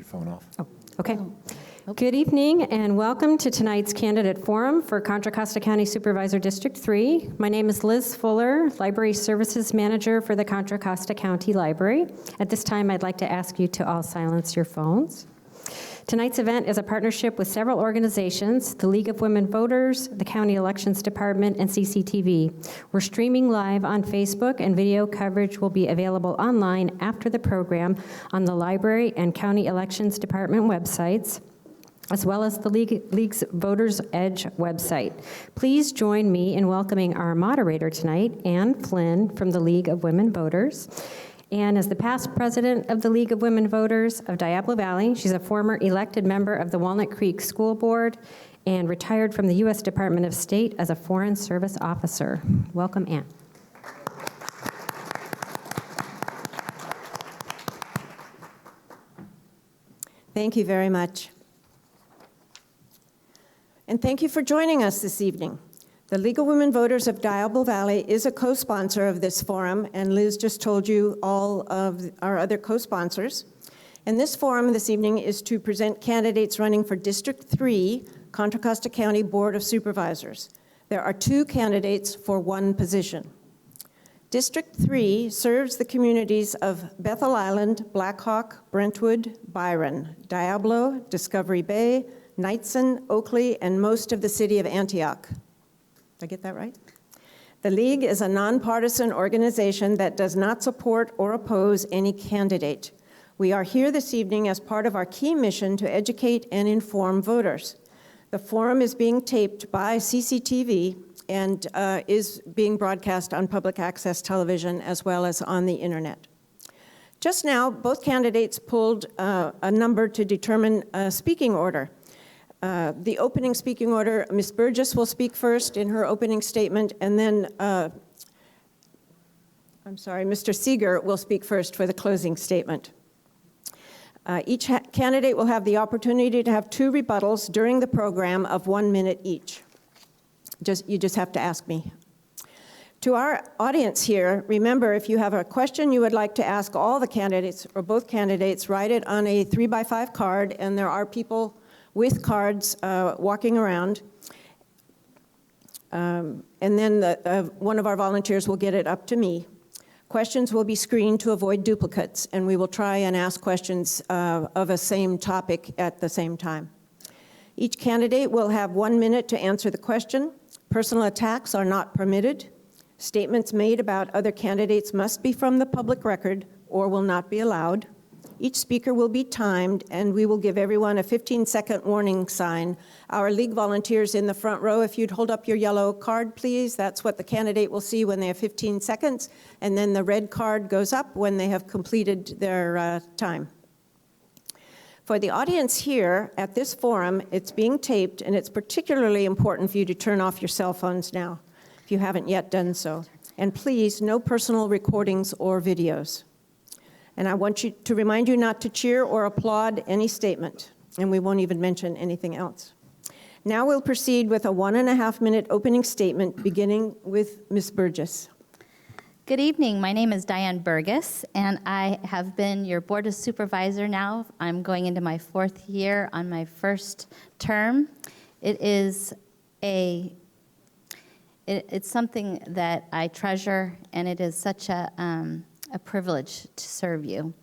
phone off. Oh, okay. Good evening and welcome to tonight's candidate forum for Contra Costa County Supervisor District 3. My name is Liz Fuller, Library Services Manager for the Contra Costa County Library. At this time, I'd like to ask you to all silence your phones. Tonight's event is a partnership with several organizations, the League of Women Voters, the County Elections Department, and CCTV. We're streaming live on Facebook, and video coverage will be available online after the program on the Library and County Elections Department websites, as well as the League's Voters Edge website. Please join me in welcoming our moderator tonight, Ann Flynn from the League of Women Voters. Ann is the past president of the League of Women Voters of Diablo Valley. She's a former elected member of the Walnut Creek School Board and retired from the U.S. Department of State as a Foreign Service Officer. Welcome, Ann. Thank you very much. And thank you for joining us this evening. The League of Women Voters of Diablo Valley is a co-sponsor of this forum, and Liz just told you all of our other co-sponsors. And this forum this evening is to present candidates running for District 3, Contra Costa County Board of Supervisors. There are 2 candidates for 1 position. District 3 serves the communities of Bethel Island, Blackhawk, Brentwood, Byron, Diablo, Discovery Bay, Knightson, Oakley, and most of the city of Antioch. Did I get that right? The League is a nonpartisan organization that does not support or oppose any candidate. We are here this evening as part of our key mission to educate and inform voters. The forum is being taped by CCTV and is being broadcast on public access television as well as on the internet. Just now, both candidates pulled a number to determine a speaking order. The opening speaking order, Ms. Burgess will speak first in her opening statement, and then, Mr. Seeger will speak first for the closing statement. Each candidate will have the opportunity to have 2 rebuttals during the program of 1 minute each. You just have to ask me. To our audience here, remember, if you have a question you would like to ask all the candidates or both candidates, write it on a 3x5 card, and there are people with cards walking around. And then one of our volunteers will get it up to me. Questions will be screened to avoid duplicates, and we will try and ask questions of a same topic at the same time. Each candidate will have 1 minute to answer the question. Personal attacks are not permitted. Statements made about other candidates must be from the public record or will not be allowed. Each speaker will be timed, and we will give everyone a 15-second warning sign. Our League volunteers in the front row, if you'd hold up your yellow card, please. That's what the candidate will see when they have 15 seconds, and then the red card goes up when they have completed their time. For the audience here at this forum, it's being taped, and it's particularly important for you to turn off your cell phones now, if you haven't yet done so. And please, no personal recordings or videos. And I want to remind you not to cheer or applaud any statement, and we won't even mention anything else. Now we'll proceed with a 1.5 minute opening statement, beginning with Ms. Burgess. Good evening. My name is Diane Burgess, and I have been your Board of Supervisor now. I'm going into my 4th year on my 1st term. It's something that I treasure, and it is such a privilege to serve you.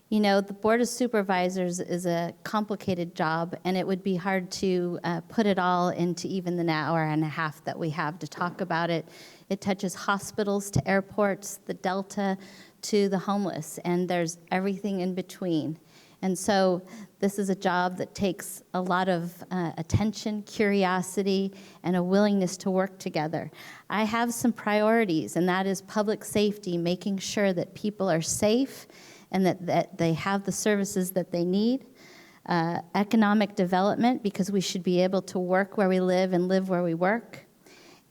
You know, the Board of Supervisors is a complicated job, and it would be hard to put it all into even the hour and a half that we have to talk about it. It touches hospitals to airports, the Delta to the homeless, and there's everything in between. And so this is a job that takes a lot of attention, curiosity, and a willingness to work together. I have some priorities, and that is public safety, making sure that people are safe and that they have the services that they need. Economic development, because we should be able to work where we live and live where we work.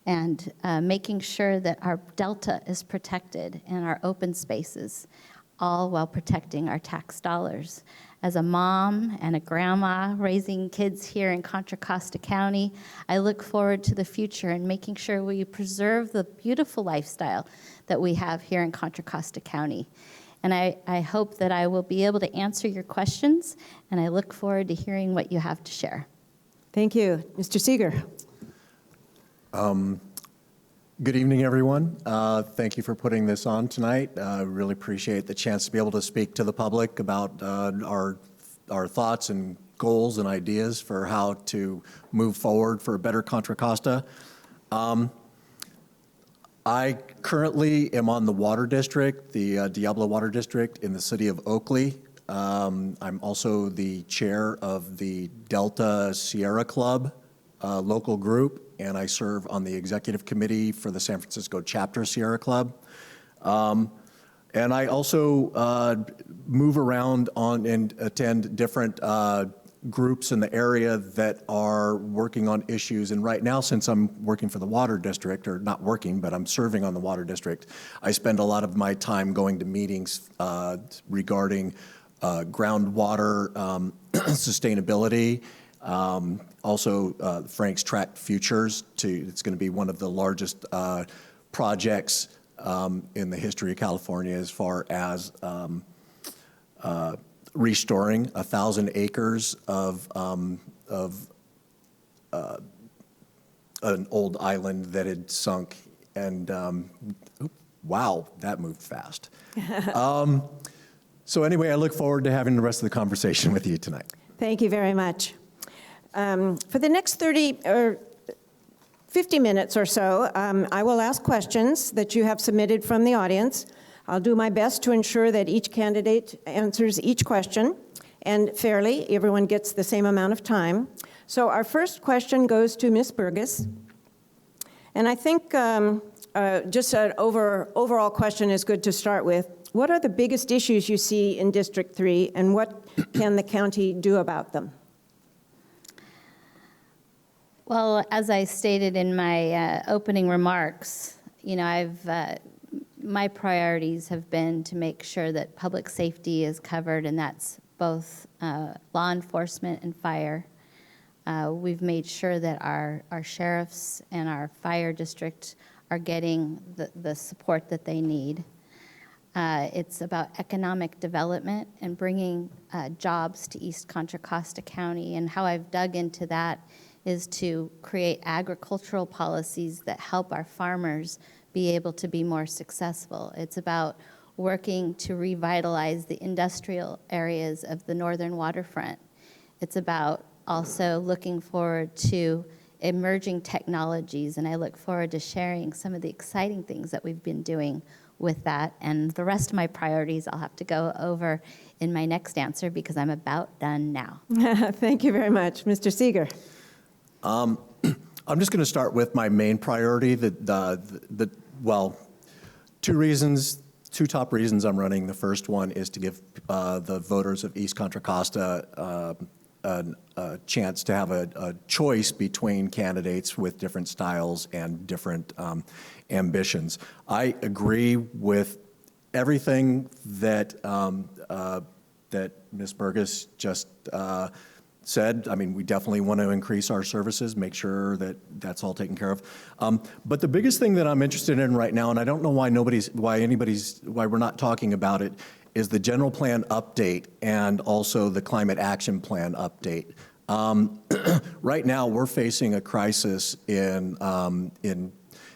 And making sure that our Delta is protected and our open spaces, all while protecting our tax dollars. As a mom and a grandma raising kids here in Contra Costa County, I look forward to the future and making sure we preserve the beautiful lifestyle that we have here in Contra Costa County. And I hope that I will be able to answer your questions, and I look forward to hearing what you have to share. Thank you. Mr. Seeger. Good evening, everyone. Thank you for putting this on tonight. Really appreciate the chance to be able to speak to the public about our thoughts and goals and ideas for how to move forward for a better Contra Costa. I currently am on the water district, the Diablo Water District in the city of Oakley. I'm also the chair of the Delta Sierra Club local group, and I serve on the executive committee for the San Francisco Chapter Sierra Club. And I also move around on and attend different groups in the area that are working on issues. And right now, since I'm working for the water district, or not working, but I'm serving on the water district, I spend a lot of my time going to meetings regarding groundwater sustainability. Also, Frank's Track Futures, it's going to be one of the largest projects in the history of California as far as restoring 1,000 acres of an old island that had sunk. And wow, that moved fast. So anyway, I look forward to having the rest of the conversation with you tonight. Thank you very much. For the next 30 or 50 minutes or so, I will ask questions that you have submitted from the audience. I'll do my best to ensure that each candidate answers each question, and fairly, everyone gets the same amount of time. So our first question goes to Ms. Burgess. And I think just an overall question is good to start with. What are the biggest issues you see in District 3, and what can the county do about them? Well, as I stated in my opening remarks, my priorities have been to make sure that public safety is covered, and that's both law enforcement and fire. We've made sure that our sheriffs and our fire district are getting the support that they need. It's about economic development and bringing jobs to East Contra Costa County, and how I've dug into that is to create agricultural policies that help our farmers be able to be more successful. It's about working to revitalize the industrial areas of the northern waterfront. It's about also looking forward to emerging technologies, and I look forward to sharing some of the exciting things that we've been doing with that. And the rest of my priorities I'll have to go over in my next answer because I'm about done now. Thank you very much. Mr. Seeger. I'm just going to start with my main priority. Well, two top reasons I'm running. The first one is to give the voters of East Contra Costa a chance to have a choice between candidates with different styles and different ambitions. I agree with everything that that Ms. Burgess just said. I mean, we definitely want to increase our services, make sure that that's all taken care of. But the biggest thing that I'm interested in right now, and I don't know why we're not talking about it, is the general plan update and also the climate action plan update. Right now, we're facing a crisis in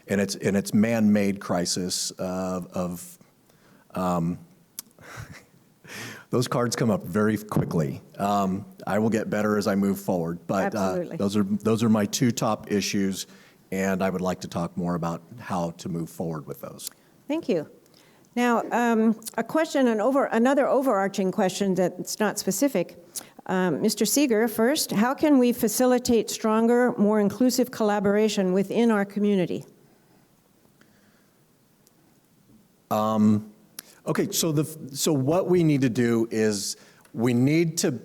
its man-made crisis of those cards come up very quickly. I will get better as I move forward, but those are my two top issues, and I would like to talk more about how to move forward with those. Thank you. Now, a question, another overarching question that's not specific. Mr. Seeger, first, how can we facilitate stronger, more inclusive collaboration within our community? Okay, so what we need to do is we need to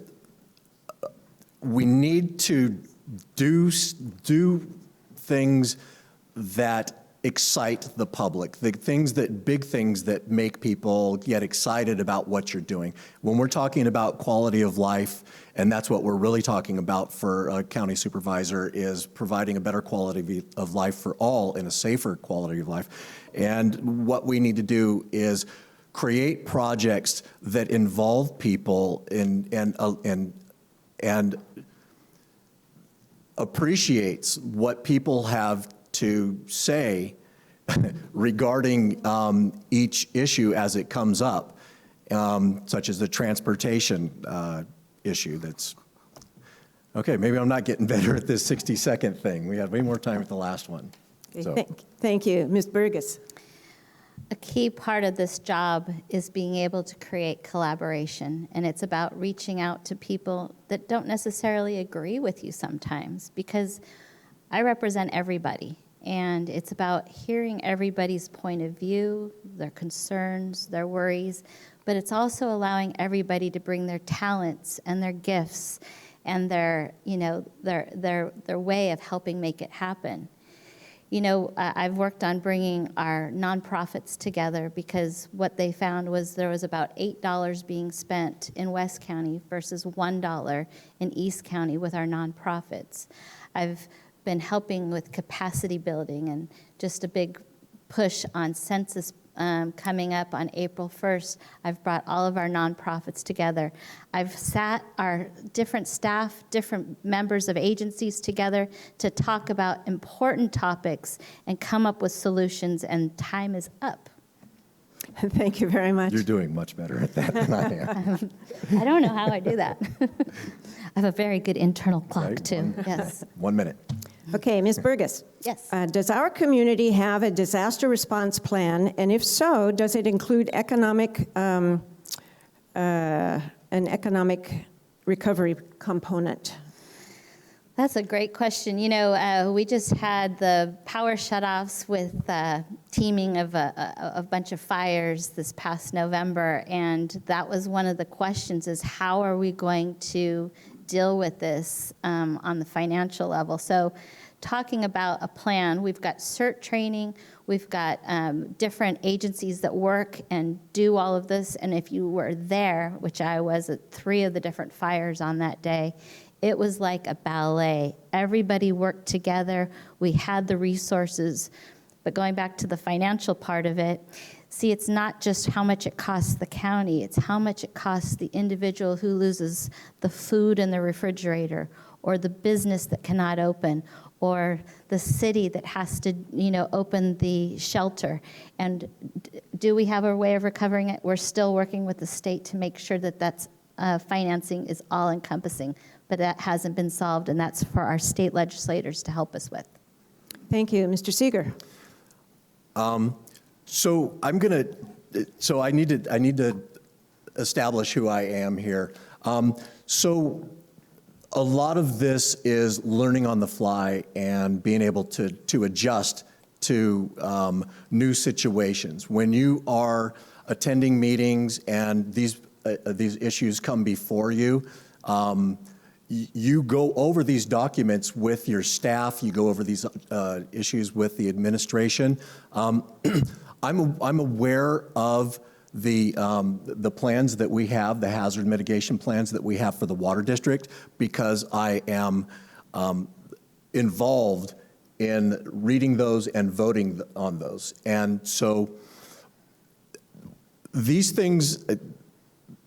do things that excite the public, big things that make people get excited about what you're doing. When we're talking about quality of life, and that's what we're really talking about for a county supervisor, is providing a better quality of life for all and a safer quality of life. And what we need to do is create projects that involve people and appreciates what people have to say regarding each issue as it comes up, such as the transportation issue that's, okay, maybe I'm not getting better at this 60-second thing. We had way more time with the last one. So. Thank you. Ms. Burgess. A key part of this job is being able to create collaboration, and it's about reaching out to people that don't necessarily agree with you sometimes, because I represent everybody, and it's about hearing everybody's point of view, their concerns, their worries, but it's also allowing everybody to bring their talents and their gifts and their, you know, their way of helping make it happen. You know, I've worked on bringing our nonprofits together, because what they found was there was about $8 being spent in West County versus $1 in East County with our nonprofits. I've been helping with capacity building and just a big push on census coming up on April 1st. I've brought all of our nonprofits together. I've sat our different staff, different members of agencies together to talk about important topics and come up with solutions, and time is up. Thank you very much. You're doing much better at that than I am. I don't know how I do that. I have a very good internal clock, Right, too. Yes. 1 minute. Okay, Ms. Burgess. Yes. Does our community have a disaster response plan? And if so, does it include an economic recovery component? That's a great question. You know, we just had the power shutoffs with teaming of a bunch of fires this past November, and that was one of the questions: is how are we going to deal with this on the financial level? So, talking about a plan, we've got CERT training, we've got different agencies that work and do all of this, and if you were there, which I was at 3 of the different fires on that day, it was like a ballet. Everybody worked together. We had the resources. But going back to the financial part of it, see, it's not just how much it costs the county, it's how much it costs the individual who loses the food in the refrigerator, or the business that cannot open, or the city that has to, you know, open the shelter. And do we have a way of recovering it? We're still working with the state to make sure that that's financing is all-encompassing, but that hasn't been solved, and that's for our state legislators to help us with. Thank you. Mr. Seeger. So I need to establish who I am here. So a lot of this is learning on the fly and being able to adjust to new situations. When you are attending meetings and these issues come before you, you go over these documents with your staff, you go over these issues with the administration. I'm aware of the plans that we have, the hazard mitigation plans that we have for the water district, because I am involved in reading those and voting on those. And so these things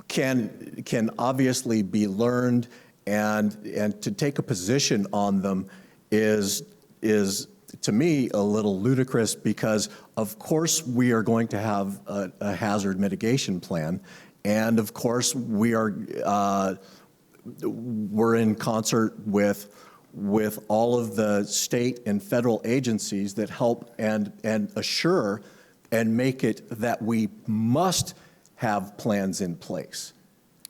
can obviously be learned, and to take a position on them is to me a little ludicrous, because of course we are going to have a hazard mitigation plan, and of course we're in concert with all of the state and federal agencies that help and assure and make it that we must have plans in place.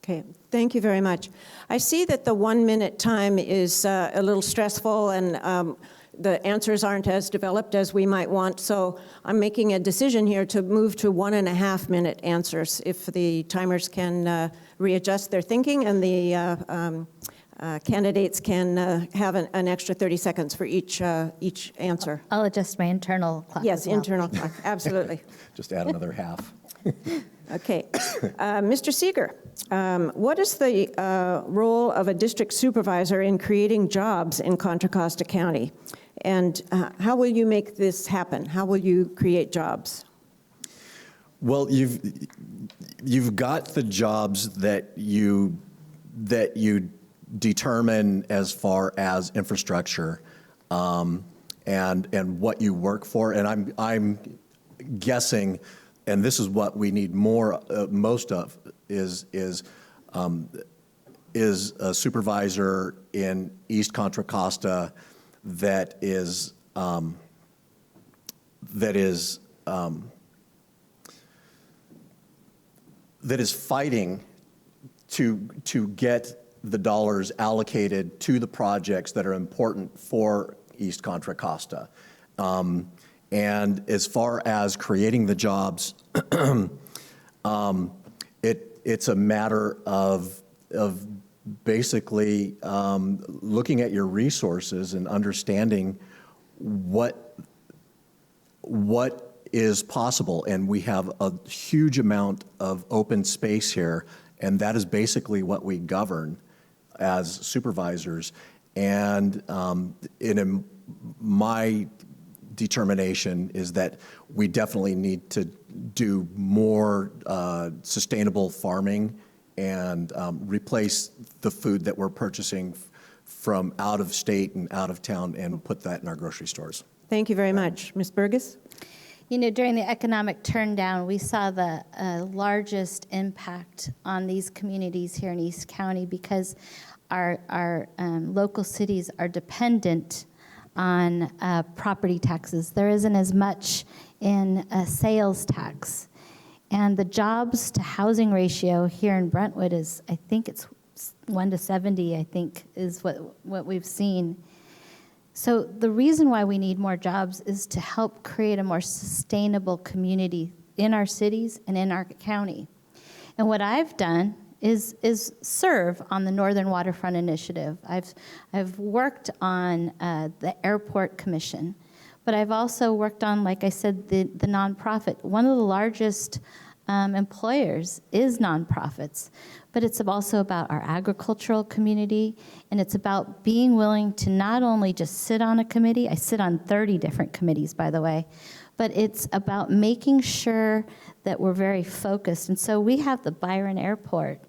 Okay, thank you very much. I see that the 1 minute time is a little stressful, and the answers aren't as developed as we might want, so I'm making a decision here to move to 1.5 minute answers, if the timers can readjust their thinking, and the candidates can have an extra 30 seconds for each answer. I'll adjust my internal clock. Yes, as well. internal clock, absolutely. Just add another half. Okay. Mr. Seeger, what is the role of a district supervisor in creating jobs in Contra Costa County? And how will you make this happen? How will you create jobs? Well, you've got the jobs that you determine as far as infrastructure, and what you work for. And I'm guessing, and this is what we need most of, is a supervisor in East Contra Costa that is fighting to get the dollars allocated to the projects that are important for East Contra Costa. And as far as creating the jobs, it's a matter of basically looking at your resources and understanding what is possible. And we have a huge amount of open space here, and that is basically what we govern as supervisors. And my determination is that we definitely need to do more sustainable farming and replace the food that we're purchasing from out of state and out of town and put that in our grocery stores. Thank you very much. Ms. Burgess? You know, during the economic turndown, we saw the largest impact on these communities here in East County because our local cities are dependent on property taxes. There isn't as much in sales tax. And the jobs to housing ratio here in Brentwood is, I think it's 1 to 70, I think, is what we've seen. So the reason why we need more jobs is to help create a more sustainable community in our cities and in our county. And what I've done is serve on the Northern Waterfront Initiative. I've worked on the Airport Commission, but I've also worked on, like I said, the nonprofit. One of the largest employers is nonprofits, but it's also about our agricultural community, and it's about being willing to not only just sit on a committee. I sit on 30 different committees, by the way, but it's about making sure that we're very focused. And so we have the Byron Airport,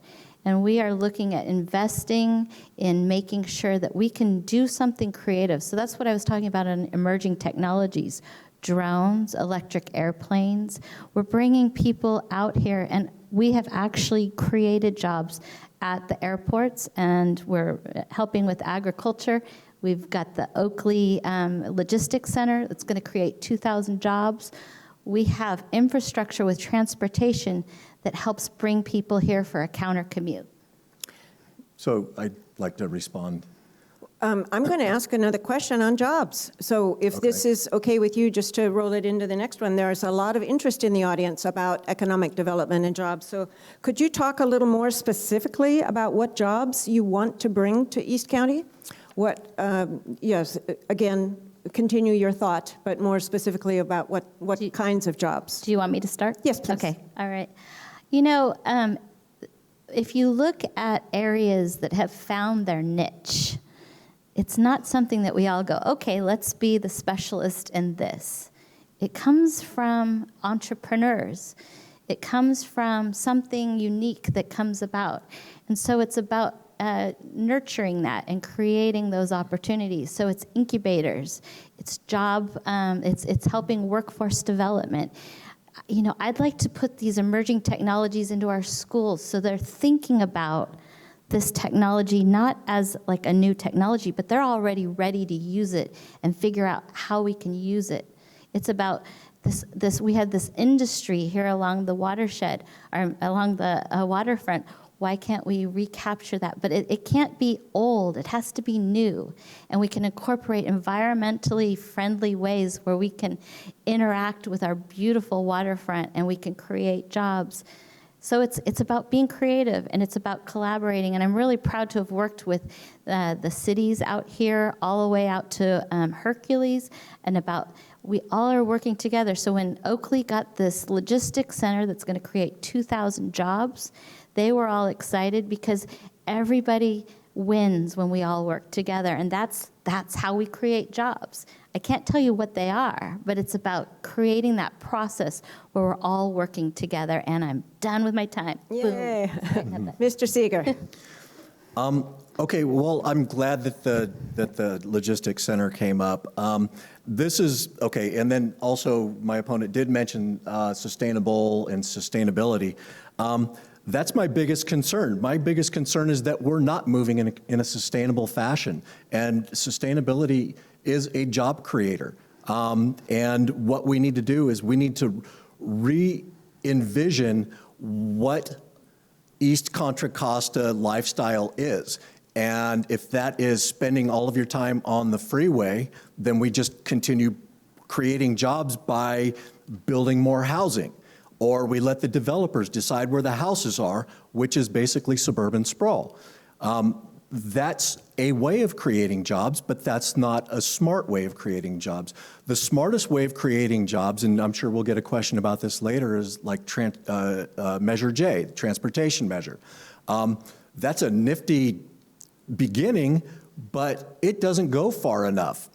and we are looking at investing in making sure that we can do something creative. So that's what I was talking about in emerging technologies. Drones, electric airplanes. We're bringing people out here, and we have actually created jobs at the airports, and we're helping with agriculture. We've got the Oakley Logistics Center that's going to create 2,000 jobs. We have infrastructure with transportation that helps bring people here for a counter commute. So I'd like to respond. I'm going to ask another question on jobs. So if this is okay with you, just to roll it into the next one, there's a lot of interest in the audience about economic development and jobs. So could you talk a little more specifically about what jobs you want to bring to East County? What, yes, again, continue your thought, but more specifically about what kinds of jobs. Do you want me to start? Yes, please. Okay, all right. You know, if you look at areas that have found their niche, it's not something that we all go, okay, let's be the specialist in this. It comes from entrepreneurs. It comes from something unique that comes about. And so it's about nurturing that and creating those opportunities. So it's incubators, it's it's helping workforce development. You know, I'd like to put these emerging technologies into our schools so they're thinking about this technology not as like a new technology, but they're already ready to use it and figure out how we can use it. It's about this. We had this industry here along the watershed, or along the waterfront. Why can't we recapture that? But it can't be old. It has to be new. And we can incorporate environmentally friendly ways where we can interact with our beautiful waterfront and we can create jobs. So it's about being creative, and it's about collaborating. And I'm really proud to have worked with the cities out here all the way out to Hercules, and we all are working together. So when Oakley got this logistics center that's going to create 2,000 jobs, they were all excited because everybody wins when we all work together. And that's that's how we create jobs. I can't tell you what they are, but it's about creating that process where we're all working together, and I'm done with my time. Yay. Boom. Mr. Seeger. Okay, well, I'm glad that the logistics center came up. This is, okay, and then also my opponent did mention sustainable and sustainability. That's my biggest concern. My biggest concern is that we're not moving in a sustainable fashion, and sustainability is a job creator. And what we need to do is we need to re-envision what East Contra Costa lifestyle is. And if that is spending all of your time on the freeway, then we just continue creating jobs by building more housing. Or we let the developers decide where the houses are, which is basically suburban sprawl. That's a way of creating jobs, but that's not a smart way of creating jobs. The smartest way of creating jobs, and I'm sure we'll get a question about this later, is like Measure J, the transportation measure. That's a nifty beginning, but it doesn't go far enough.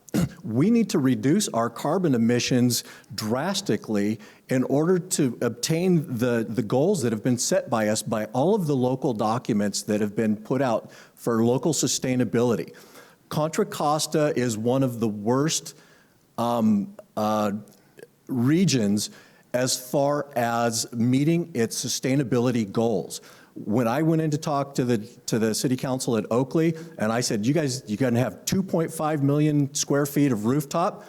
We need to reduce our carbon emissions drastically in order to obtain the goals that have been set by us by all of the local documents that have been put out for local sustainability. Contra Costa is one of the worst regions as far as meeting its sustainability goals. When I went in to talk to the city council at Oakley, and I said, you guys, you're going to have 2.5 million square feet of rooftop,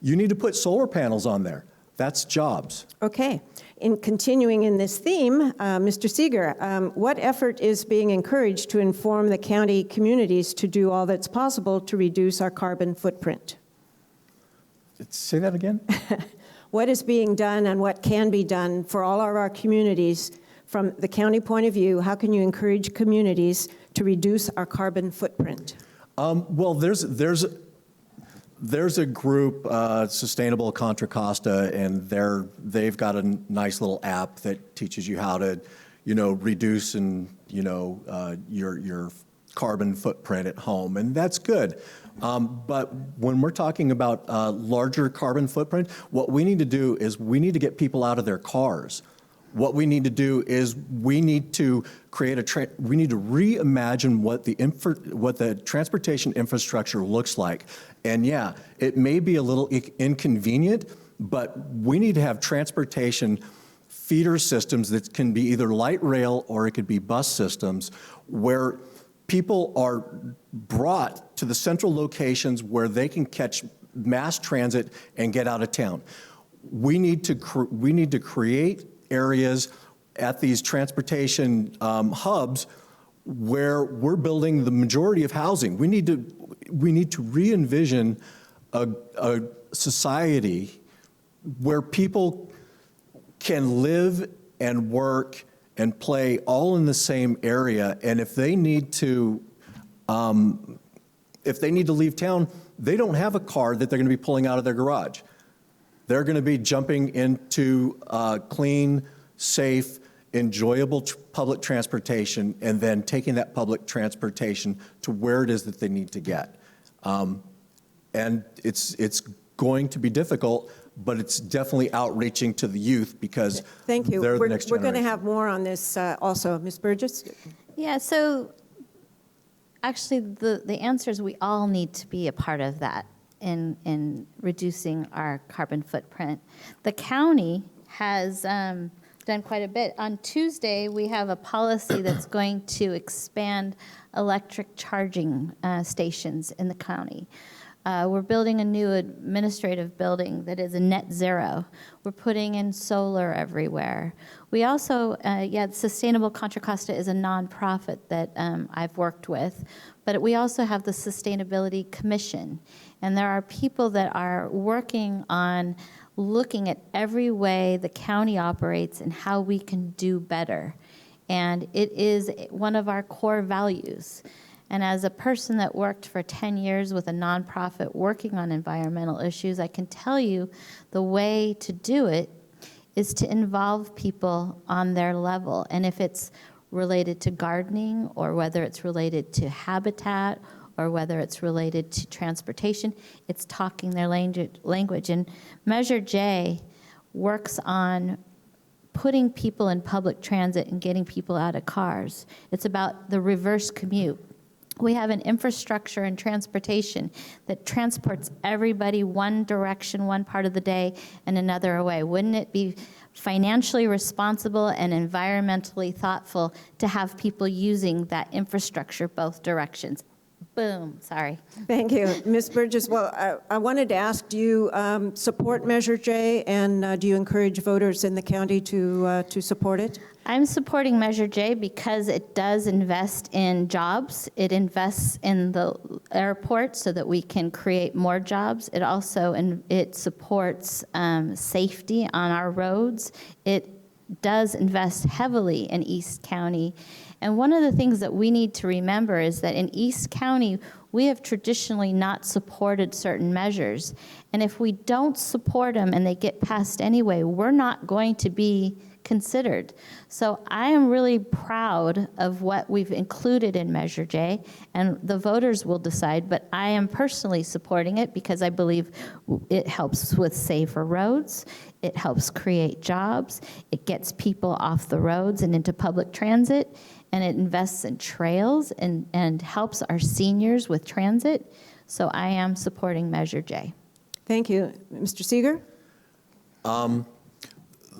you need to put solar panels on there. That's jobs. Okay. In continuing in this theme, Mr. Seeger, what effort is being encouraged to inform the county communities to do all that's possible to reduce our carbon footprint? Say that again? What is being done and what can be done for all of our communities from the county point of view? How can you encourage communities to reduce our carbon footprint? Well, there's a group, Sustainable Contra Costa, and they've got a nice little app that teaches you how to, reduce and your carbon footprint at home, and that's good. But when we're talking about larger carbon footprint, what we need to do is we need to get people out of their cars. What we need to do is we need to create we need to reimagine what the transportation infrastructure looks like. And yeah, it may be a little inconvenient, but we need to have transportation feeder systems that can be either light rail or it could be bus systems where people are brought to the central locations where they can catch mass transit and get out of town. We need to create areas at these transportation hubs where we're building the majority of housing. We need to re-envision a society where people can live and work and play all in the same area. And if they need to leave town, they don't have a car that they're going to be pulling out of their garage. They're going to be jumping into clean, safe, enjoyable public transportation and then taking that public transportation to where it is that they need to get. And it's going to be difficult, but it's definitely outreaching to the youth because Thank you. they're the next We're generation. going to have more on this also. Ms. Burgess? Yeah, so actually the answer is we all need to be a part of that in reducing our carbon footprint. The county has done quite a bit. On Tuesday, we have a policy that's going to expand electric charging stations in the county. We're building a new administrative building that is a net zero. We're putting in solar everywhere. We also, Sustainable Contra Costa is a nonprofit that I've worked with, but we also have the Sustainability Commission. And there are people that are working on looking at every way the county operates and how we can do better. And it is one of our core values. And as a person that worked for 10 years with a nonprofit working on environmental issues, I can tell you the way to do it is to involve people on their level. And if it's related to gardening or whether it's related to habitat or whether it's related to transportation, it's talking their language. And Measure J works on putting people in public transit and getting people out of cars. It's about the reverse commute. We have an infrastructure and transportation that transports everybody one direction, one part of the day, and another away. Wouldn't it be financially responsible and environmentally thoughtful to have people using that infrastructure both directions? Boom, sorry. Thank you. Ms. Burgess, well, I wanted to ask, do you support Measure J, and do you encourage voters in the county to support it? I'm supporting Measure J because it does invest in jobs. It invests in the airport so that we can create more jobs. It also it supports safety on our roads. It does invest heavily in East County. And one of the things that we need to remember is that in East County, we have traditionally not supported certain measures. And if we don't support them and they get passed anyway, we're not going to be considered. So I am really proud of what we've included in Measure J, and the voters will decide, but I am personally supporting it because I believe it helps with safer roads, it helps create jobs, it gets people off the roads and into public transit, and it invests in trails and helps our seniors with transit. So I am supporting Measure J. Thank you. Mr. Seeger?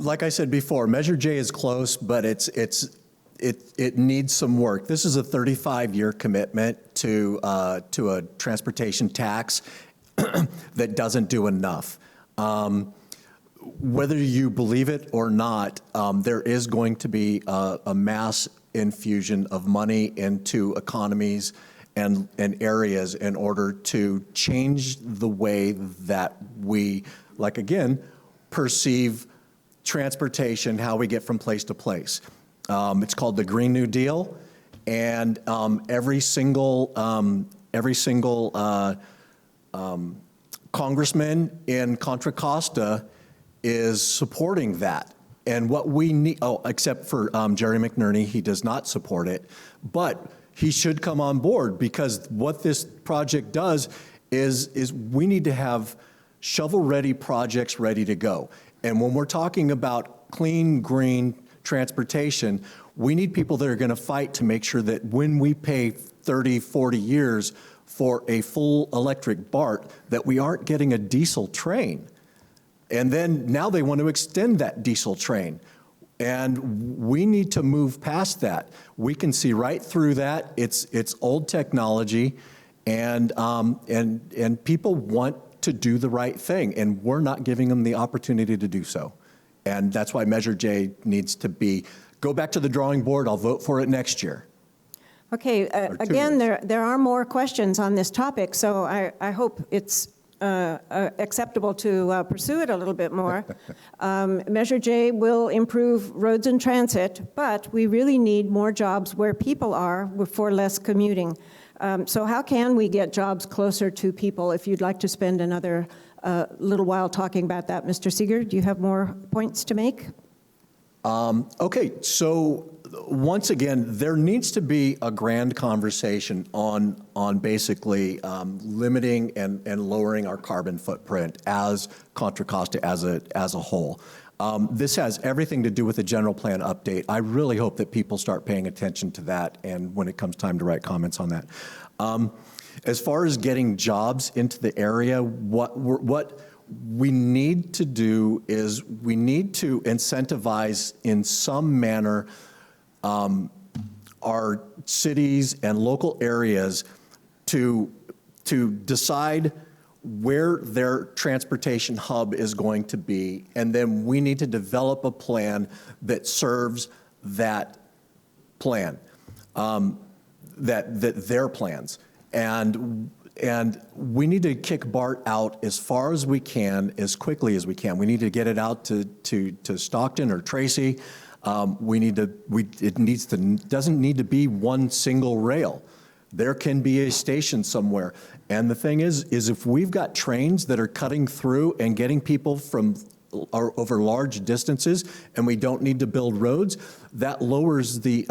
Like I said before, Measure J is close, but it needs some work. This is a 35-year commitment to a transportation tax that doesn't do enough. Whether you believe it or not, there is going to be a mass infusion of money into economies and areas in order to change the way that we, like again, perceive transportation, how we get from place to place. It's called the Green New Deal, and every single congressman in Contra Costa is supporting that. And what we need, except for Jerry McNerney, he does not support it, but he should come on board, because what this project does is we need to have shovel-ready projects ready to go. And when we're talking about clean, green transportation, we need people that are going to fight to make sure that when we pay 30, 40 years for a full electric BART, that we aren't getting a diesel train. And then now they want to extend that diesel train. And we need to move past that. We can see right through that. It's old technology, and people want to do the right thing, and we're not giving them the opportunity to do so. And that's why Measure J needs to go back to the drawing board. I'll vote for it next year. Okay, again, there are more questions on this topic, so I hope it's acceptable to pursue it a little bit more. Measure J will improve roads and transit, but we really need more jobs where people are for less commuting. So how can we get jobs closer to people? If you'd like to spend another little while talking about that, Mr. Seeger, do you have more points to make? Okay, so once again, there needs to be a grand conversation on basically limiting and lowering our carbon footprint as Contra Costa as a whole. This has everything to do with the general plan update. I really hope that people start paying attention to that, and when it comes time to write comments on that. As far as getting jobs into the area, what we need to do is we need to incentivize in some manner our cities and local areas to decide where their transportation hub is going to be, and then we need to develop a plan that serves that plan, that their plans. And we need to kick BART out as far as we can, as quickly as we can. We need to get it out to Stockton or Tracy. It doesn't need to be one single rail. There can be a station somewhere. And the thing is if we've got trains that are cutting through and getting people from over large distances, and we don't need to build roads, that lowers the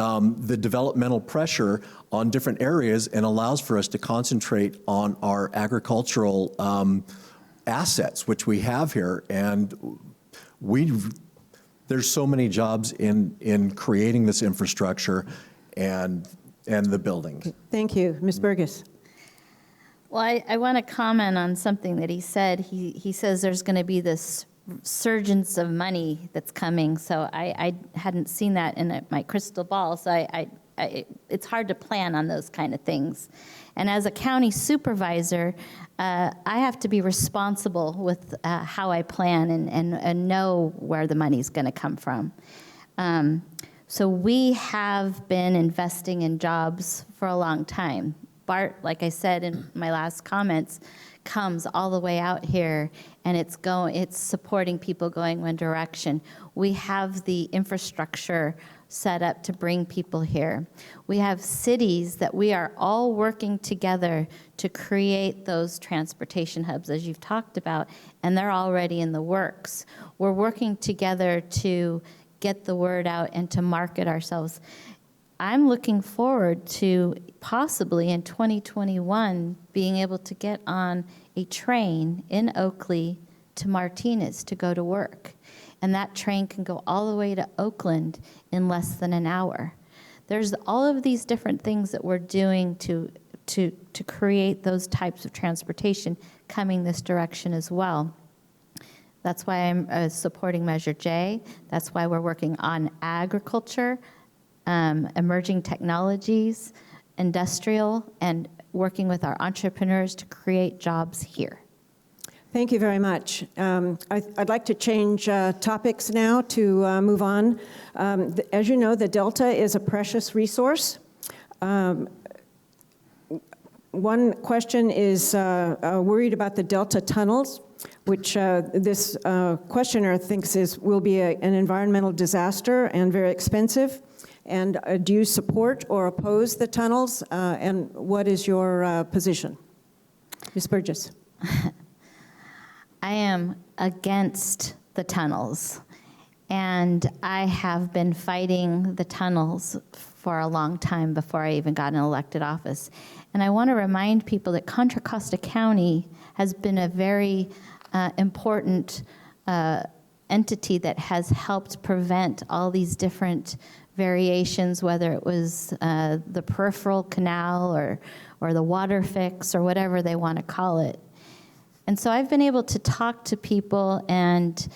developmental pressure on different areas and allows for us to concentrate on our agricultural assets, which we have here. And there's so many jobs in creating this infrastructure and the buildings. Thank you. Ms. Burgess. Well, I want to comment on something that he said. He says there's going to be this surgence of money that's coming. So I hadn't seen that in my crystal ball. So it's hard to plan on those kind of things. And as a county supervisor, I have to be responsible with how I plan and know where the money's going to come from. So we have been investing in jobs for a long time. BART, like I said in my last comments, comes all the way out here, and it's supporting people going one direction. We have the infrastructure set up to bring people here. We have cities that we are all working together to create those transportation hubs, as you've talked about, and they're already in the works. We're working together to get the word out and to market ourselves. I'm looking forward to possibly in 2021 being able to get on a train in Oakley to Martinez to go to work. And that train can go all the way to Oakland in less than an hour. There's all of these different things that we're doing to create those types of transportation coming this direction as well. That's why I'm supporting Measure J. That's why we're working on agriculture, emerging technologies, industrial, and working with our entrepreneurs to create jobs here. Thank you very much. I'd like to change topics now to move on. As you know, the Delta is a precious resource. One question is worried about the Delta tunnels, which this questioner thinks will be an environmental disaster and very expensive. And do you support or oppose the tunnels? And what is your position? Ms. Burgess. I am against the tunnels, and I have been fighting the tunnels for a long time before I even got in elected office. And I want to remind people that Contra Costa County has been a very important entity that has helped prevent all these different variations, whether it was the peripheral canal or the water fix or whatever they want to call it. And so I've been able to talk to people, and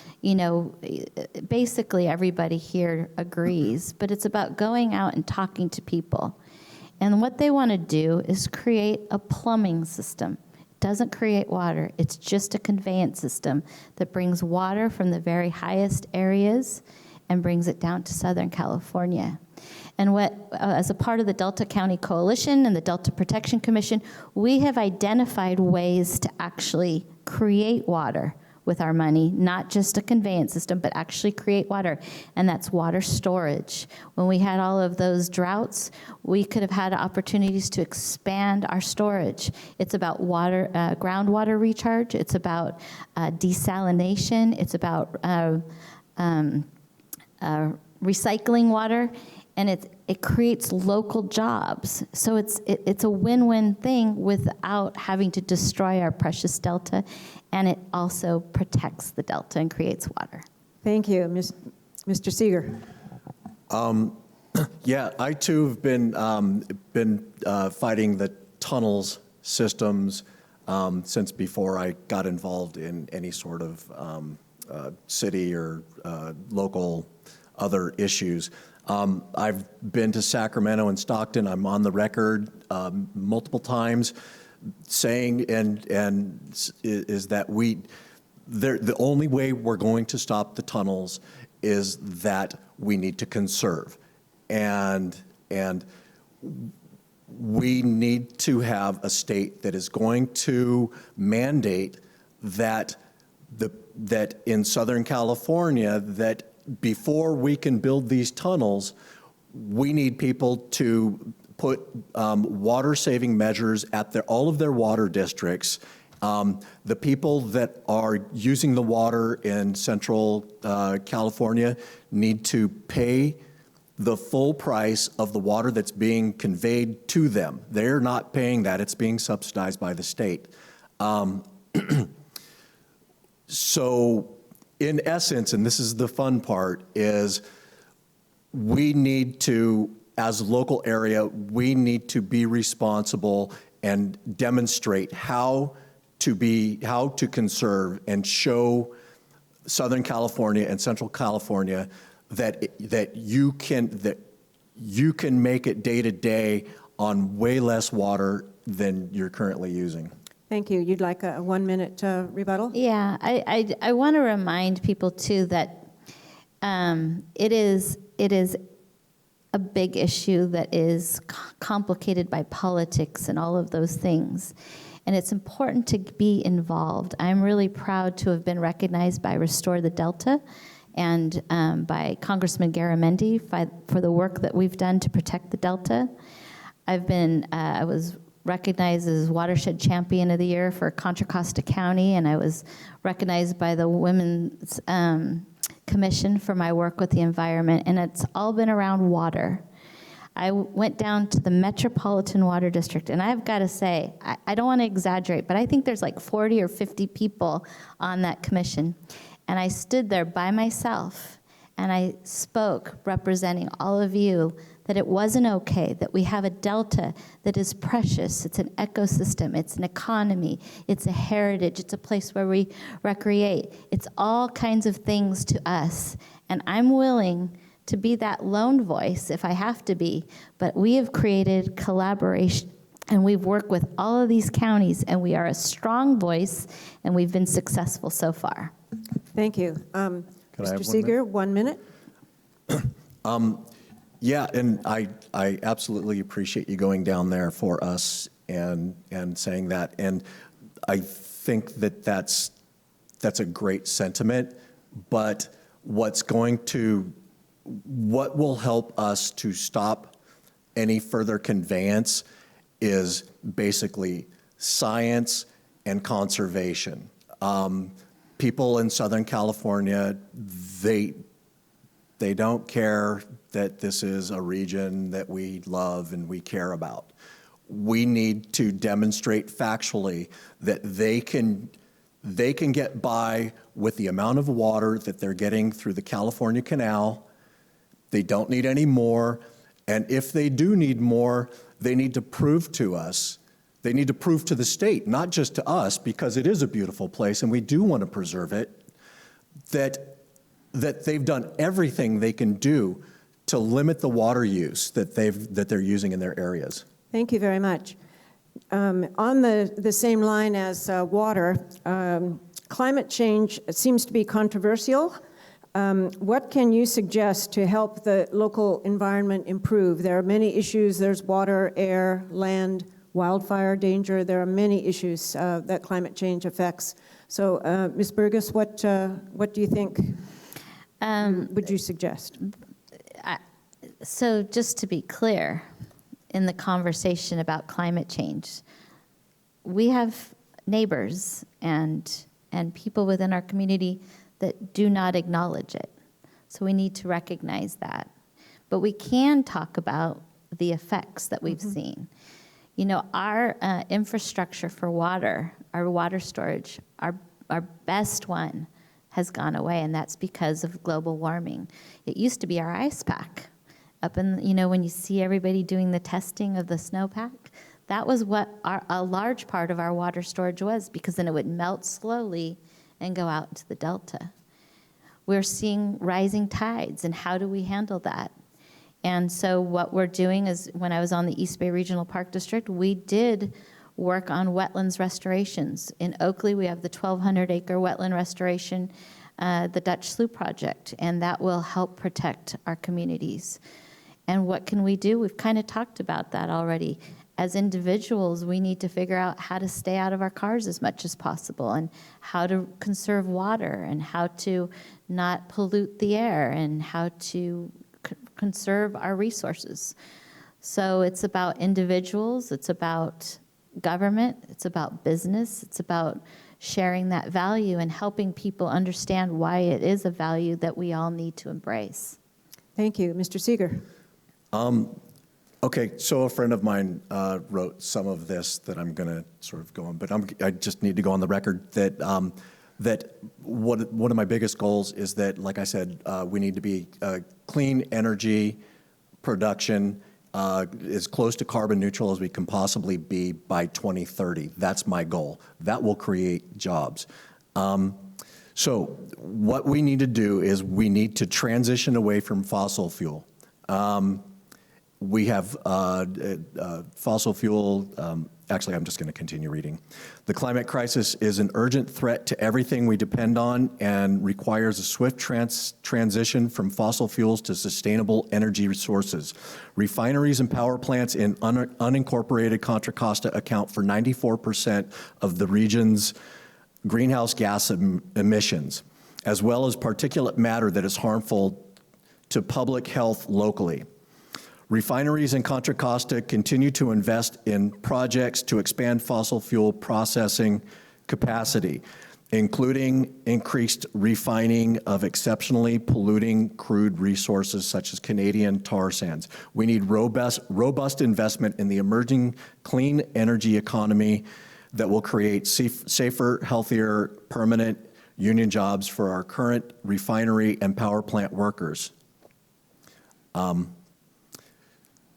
basically everybody here agrees, but it's about going out and talking to people. And what they want to do is create a plumbing system. It doesn't create water. It's just a conveyance system that brings water from the very highest areas and brings it down to Southern California. And as a part of the Delta County Coalition and the Delta Protection Commission, we have identified ways to actually create water with our money, not just a conveyance system, but actually create water, and that's water storage. When we had all of those droughts, we could have had opportunities to expand our storage. It's about water, groundwater recharge, it's about desalination, it's about recycling water, and it creates local jobs. So it's a win-win thing without having to destroy our precious Delta, and it also protects the Delta and creates water. Thank you. Mr. Seeger. Yeah, I too have been fighting the tunnels systems since before I got involved in any sort of city or local other issues. I've been to Sacramento and Stockton. I'm on the record multiple times saying is that the only way we're going to stop the tunnels is that we need to conserve, and we need to have a state that is going to mandate that in Southern California, that before we can build these tunnels, we need people to put water-saving measures at all of their water districts The people that are using the water in Central California need to pay the full price of the water that's being conveyed to them. They're not paying that. It's being subsidized by the state. So in essence, and this is the fun part, is we need to, as a local area, we need to be responsible and demonstrate how to conserve and show Southern California and Central California that you can make it day to day on way less water than you're currently using. Thank you. You'd like a 1-minute rebuttal? Yeah, I want to remind people too that it is a big issue that is complicated by politics and all of those things. And it's important to be involved. I'm really proud to have been recognized by Restore the Delta and by Congressman Garamendi for the work that we've done to protect the Delta. I was recognized as Watershed Champion of the Year for Contra Costa County, and I was recognized by the Women's Commission for my work with the environment, and it's all been around water. I went down to the Metropolitan Water District, and I've got to say, I don't want to exaggerate, but I think there's like 40 or 50 people on that commission. And I stood there by myself, and I spoke representing all of you that it wasn't okay, that we have a delta that is precious. It's an ecosystem. It's an economy. It's a heritage. It's a place where we recreate. It's all kinds of things to us. And I'm willing to be that lone voice if I have to be. But we have created collaboration, and we've worked with all of these counties, and we are a strong voice, and we've been successful so far. Thank you. I have Mr. Seeger, 1 minute. Yeah, and I absolutely appreciate you going down there for us and saying that. And I think that that's a great sentiment. But what will help us to stop any further conveyance is basically science and conservation. People in Southern California, they don't care that this is a region that we love and we care about. We need to demonstrate factually that they can get by with the amount of water that they're getting through the California Canal. They don't need any more. And if they do need more, they need to prove to us, they need to prove to the state, not just to us, because it is a beautiful place and we do want to preserve it, that they've done everything they can do to limit the water use that they're using in their areas. Thank you very much. On the same line as water, climate change seems to be controversial. What can you suggest to help the local environment improve? There are many issues. There's water, air, land, wildfire danger. There are many issues that climate change affects. So, Ms. Burgess, what do you think would you suggest? So just to be clear, in the conversation about climate change, we have neighbors and people within our community that do not acknowledge it. So we need to recognize that. But we can talk about the effects that we've seen. You know, our infrastructure for water, our water storage, our best one has gone away, and that's because of global warming. It used to be our ice pack. Up in, you know, when you see everybody doing the testing of the snowpack, that was what a large part of our water storage was, because then it would melt slowly and go out into the delta. We're seeing rising tides, and how do we handle that? And so what we're doing is, when I was on the East Bay Regional Park District, we did work on wetlands restorations. In Oakley, we have the 1,200-acre wetland restoration, the Dutch Slough Project, and that will help protect our communities. And what can we do? We've kind of talked about that already. As individuals, we need to figure out how to stay out of our cars as much as possible, and how to conserve water, and how to not pollute the air, and how to conserve our resources. So it's about individuals, it's about government, it's about business, it's about sharing that value and helping people understand why it is a value that we all need to embrace. Thank you. Mr. Seeger. Okay, so a friend of mine wrote some of this that I'm going to sort of go on, but I just need to go on the record that that one of my biggest goals is that, like I said, we need to be clean energy production as close to carbon neutral as we can possibly be by 2030. That's my goal. That will create jobs. So what we need to do is we need to transition away from fossil fuel. We have fossil fuel, actually I'm just going to continue reading. The climate crisis is an urgent threat to everything we depend on and requires a swift transition from fossil fuels to sustainable energy resources. Refineries and power plants in unincorporated Contra Costa account for 94% of the region's greenhouse gas emissions, as well as particulate matter that is harmful to public health locally. Refineries in Contra Costa continue to invest in projects to expand fossil fuel processing capacity, including increased refining of exceptionally polluting crude resources such as Canadian tar sands. We need robust investment in the emerging clean energy economy that will create safer, healthier, permanent union jobs for our current refinery and power plant workers.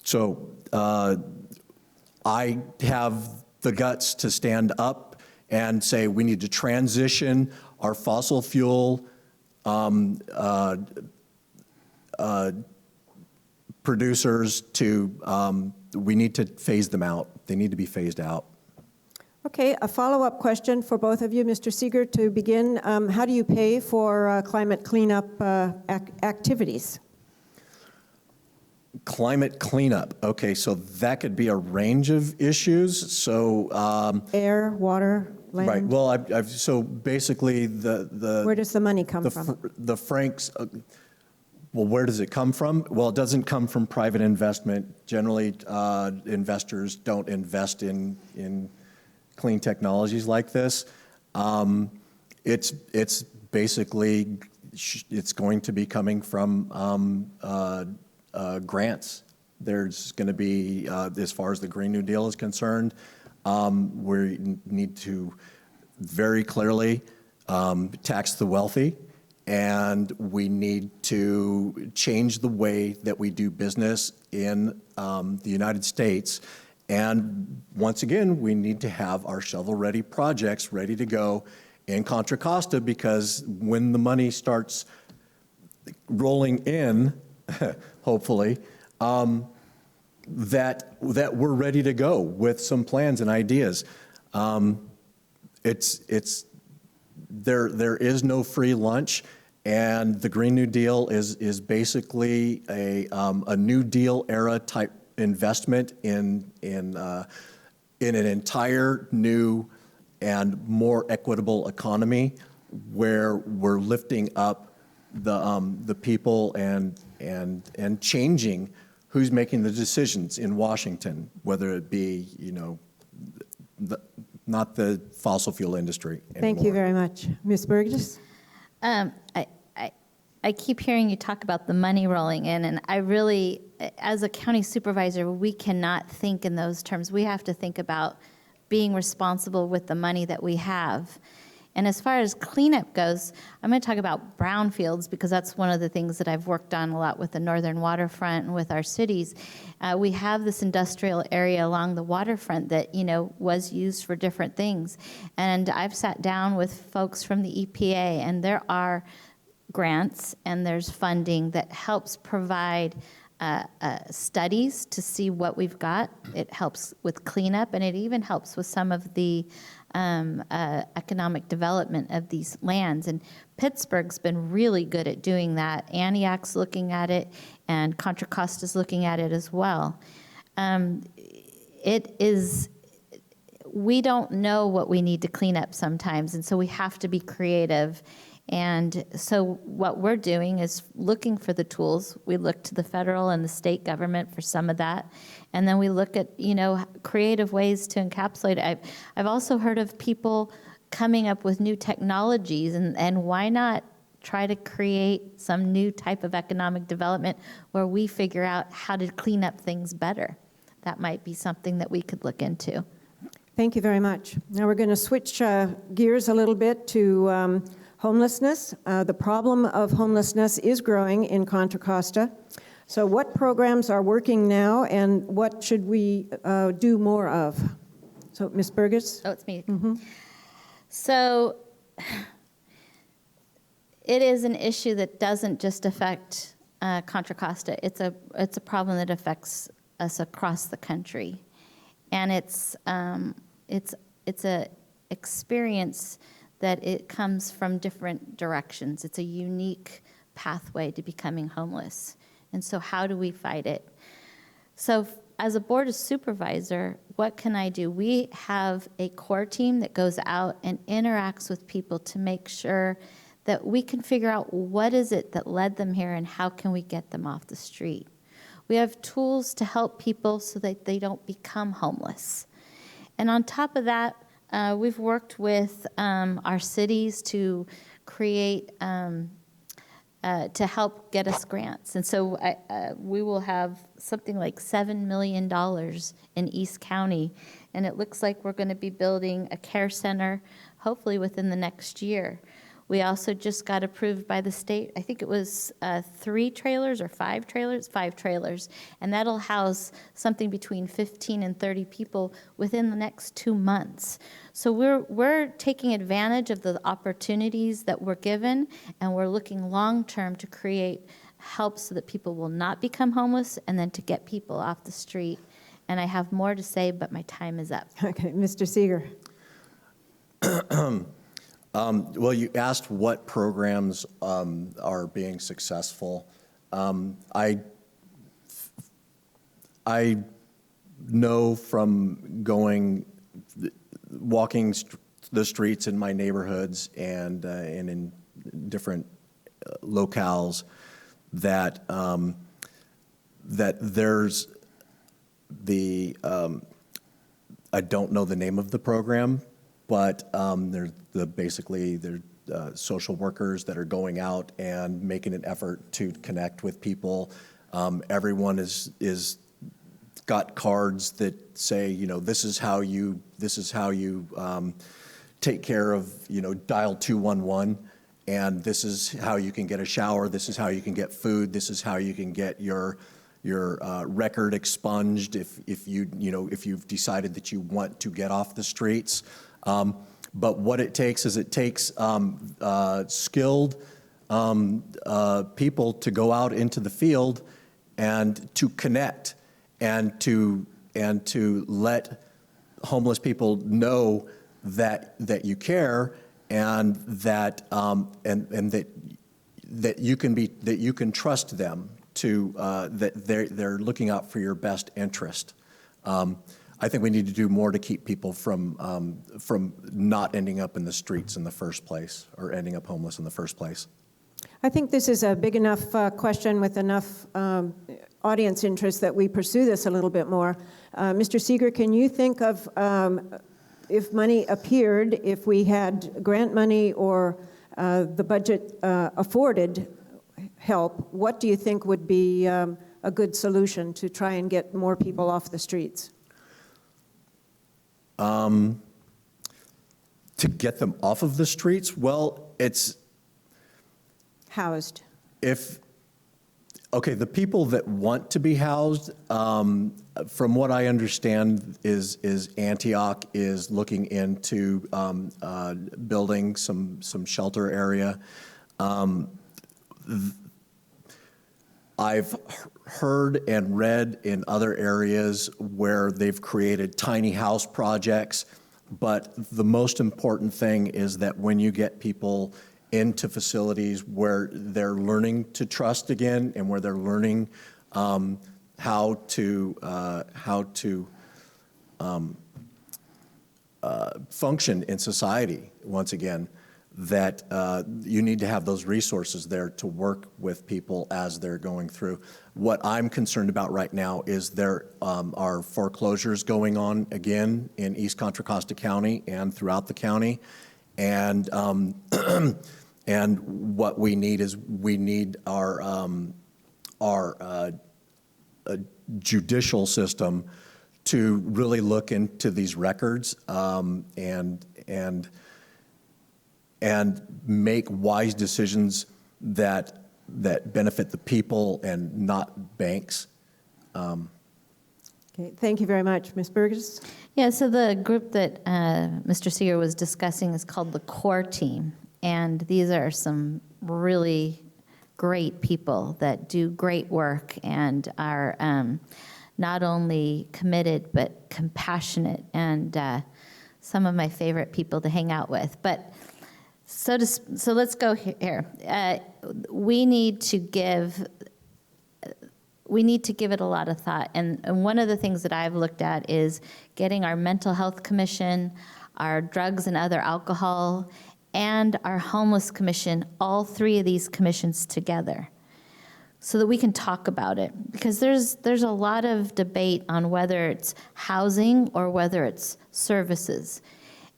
So I have the guts to stand up and say we need to transition our fossil fuel producers to, we need to phase them out. They need to be phased out. Okay, a follow-up question for both of you. Mr. Seeger, to begin, how do you pay for climate cleanup activities? Climate cleanup. Okay, so that could be a range of issues. So Air, water, land? right. Well, so basically the Where does the money come from? The Franks. Well, where does it come from? Well, it doesn't come from private investment. Generally, investors don't invest in clean technologies like this. It's basically it's going to be coming from grants. There's going to be, as far as the Green New Deal is concerned, we need to very clearly tax the wealthy, and we need to change the way that we do business in the United States. And once again, we need to have our shovel-ready projects ready to go in Contra Costa, because when the money starts rolling in, hopefully, that we're ready to go with some plans and ideas. There is no free lunch, and the Green New Deal is basically a New Deal era type investment in an entire new and more equitable economy, where we're lifting up the people and changing who's making the decisions in Washington, whether it be, not the fossil fuel industry anymore. Thank you very much. Ms. Burgess? I keep hearing you talk about the money rolling in, and I really, as a county supervisor, we cannot think in those terms. We have to think about being responsible with the money that we have. And as far as cleanup goes, I'm going to talk about brownfields, because that's one of the things that I've worked on a lot with the northern waterfront and with our cities. We have this industrial area along the waterfront that, was used for different things. And I've sat down with folks from the EPA, and there are grants and there's funding that helps provide studies to see what we've got. It helps with cleanup, and it even helps with some of the economic development of these lands. And Pittsburgh's been really good at doing that. Antioch's looking at it, and Contra Costa's looking at it as well. We don't know what we need to clean up sometimes, and so we have to be creative. And so what we're doing is looking for the tools. We look to the federal and the state government for some of that. And then we look at, creative ways to encapsulate it. I've also heard of people coming up with new technologies, and why not try to create some new type of economic development where we figure out how to clean up things better. That might be something that we could look into. Thank you very much. Now we're going to switch gears a little bit to homelessness. The problem of homelessness is growing in Contra Costa. So what programs are working now, and what should we do more of? So, Ms. Burgess? Oh, it's me. So it is an issue that doesn't just affect Contra Costa. It's a problem that affects us across the country, and it's a experience that it comes from different directions. It's a unique pathway to becoming homeless. And so how do we fight it? So as a board of supervisor, what can I do? We have a core team that goes out and interacts with people to make sure that we can figure out what is it that led them here and how can we get them off the street. We have tools to help people so that they don't become homeless. And on top of that, we've worked with our cities to create, to help get us grants. And so we will have something like $7 million in East County. And it looks like we're going to be building a care center, hopefully within the next year. We also just got approved by the state, I think it was 3 trailers or 5 trailers? 5 trailers. And that'll house something between 15 and 30 people within the next 2 months. So we're taking advantage of the opportunities that we're given, and we're looking long-term to create help so that people will not become homeless, and then to get people off the street. And I have more to say, but my time is up. Okay, Mr. Seeger. Well, you asked what programs are being successful. I know from walking the streets in my neighborhoods and in different locales that that there's the I don't know the name of the program, but they're basically social workers that are going out and making an effort to connect with people. Everyone is got cards that say, this is how you take care of, dial 211, and this is how you can get a shower. This is how you can get food. This is how you can get your record expunged if you've decided that you want to get off the streets. But what it takes is skilled people to go out into the field and to connect and to let homeless people know that you care and that you can trust them that they're looking out for your best interest. I think we need to do more to keep people from not ending up in the streets in the first place or ending up homeless in the first place. I think this is a big enough question with enough audience interest that we pursue this a little bit more. Mr. Seeger, can you think of if money appeared, if we had grant money or the budget afforded help, what do you think would be a good solution to try and get more people off the streets? To get them off of the streets, well, it's housed. The people that want to be housed, from what I understand, is Antioch is looking into building some shelter area. I've heard and read in other areas where they've created tiny house projects, but the most important thing is that when you get people into facilities where they're learning to trust again and where they're learning how to function in society once again, you need to have those resources there to work with people as they're going through. What I'm concerned about right now is there are foreclosures going on again in East Contra Costa County and throughout the county. And and what we need is our judicial system to really look into these records and make wise decisions that benefit the people and not banks. Okay, thank you very much. Ms. Burgess? Yeah, so the group that Mr. Seeger was discussing is called the CORE team. And these are some really great people that do great work and are not only committed, but compassionate, and some of my favorite people to hang out with. But so let's go here. We need to give it a lot of thought. And one of the things that I've looked at is getting our mental health commission, our drugs and other alcohol, and our homeless commission, all three of these commissions together, so that we can talk about it. Because there's a lot of debate on whether it's housing or whether it's services.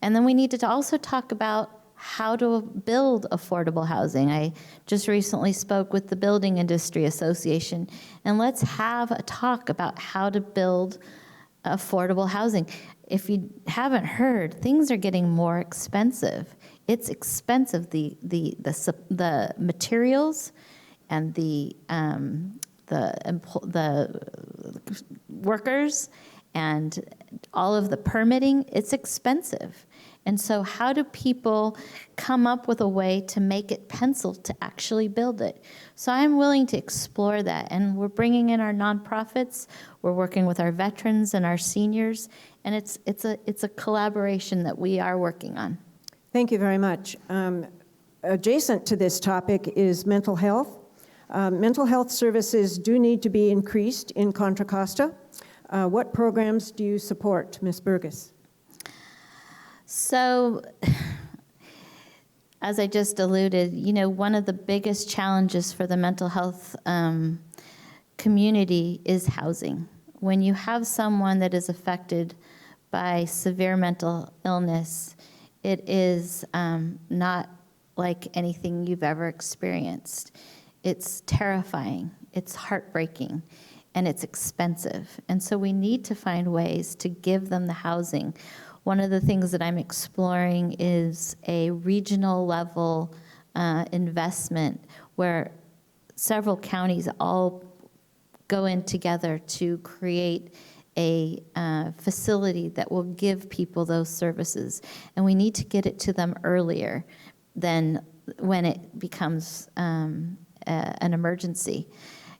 And then we need to also talk about how to build affordable housing. I just recently spoke with the Building Industry Association, and let's have a talk about how to build affordable housing. If you haven't heard, things are getting more expensive. It's expensive, the materials and the workers and all of the permitting. It's expensive. And so how do people come up with a way to make it pencil to actually build it? So I'm willing to explore that. And we're bringing in our nonprofits. We're working with our veterans and our seniors. And it's a collaboration that we are working on. Thank you very much. Adjacent to this topic is mental health. Mental health services do need to be increased in Contra Costa. What programs do you support, Ms. Burgess? So, as I just alluded, one of the biggest challenges for the mental health community is housing. When you have someone that is affected by severe mental illness, it is not like anything you've ever experienced. It's terrifying, it's heartbreaking, and it's expensive. And so we need to find ways to give them the housing. One of the things that I'm exploring is a regional level investment where several counties all go in together to create a facility that will give people those services. And we need to get it to them earlier than when it becomes an emergency.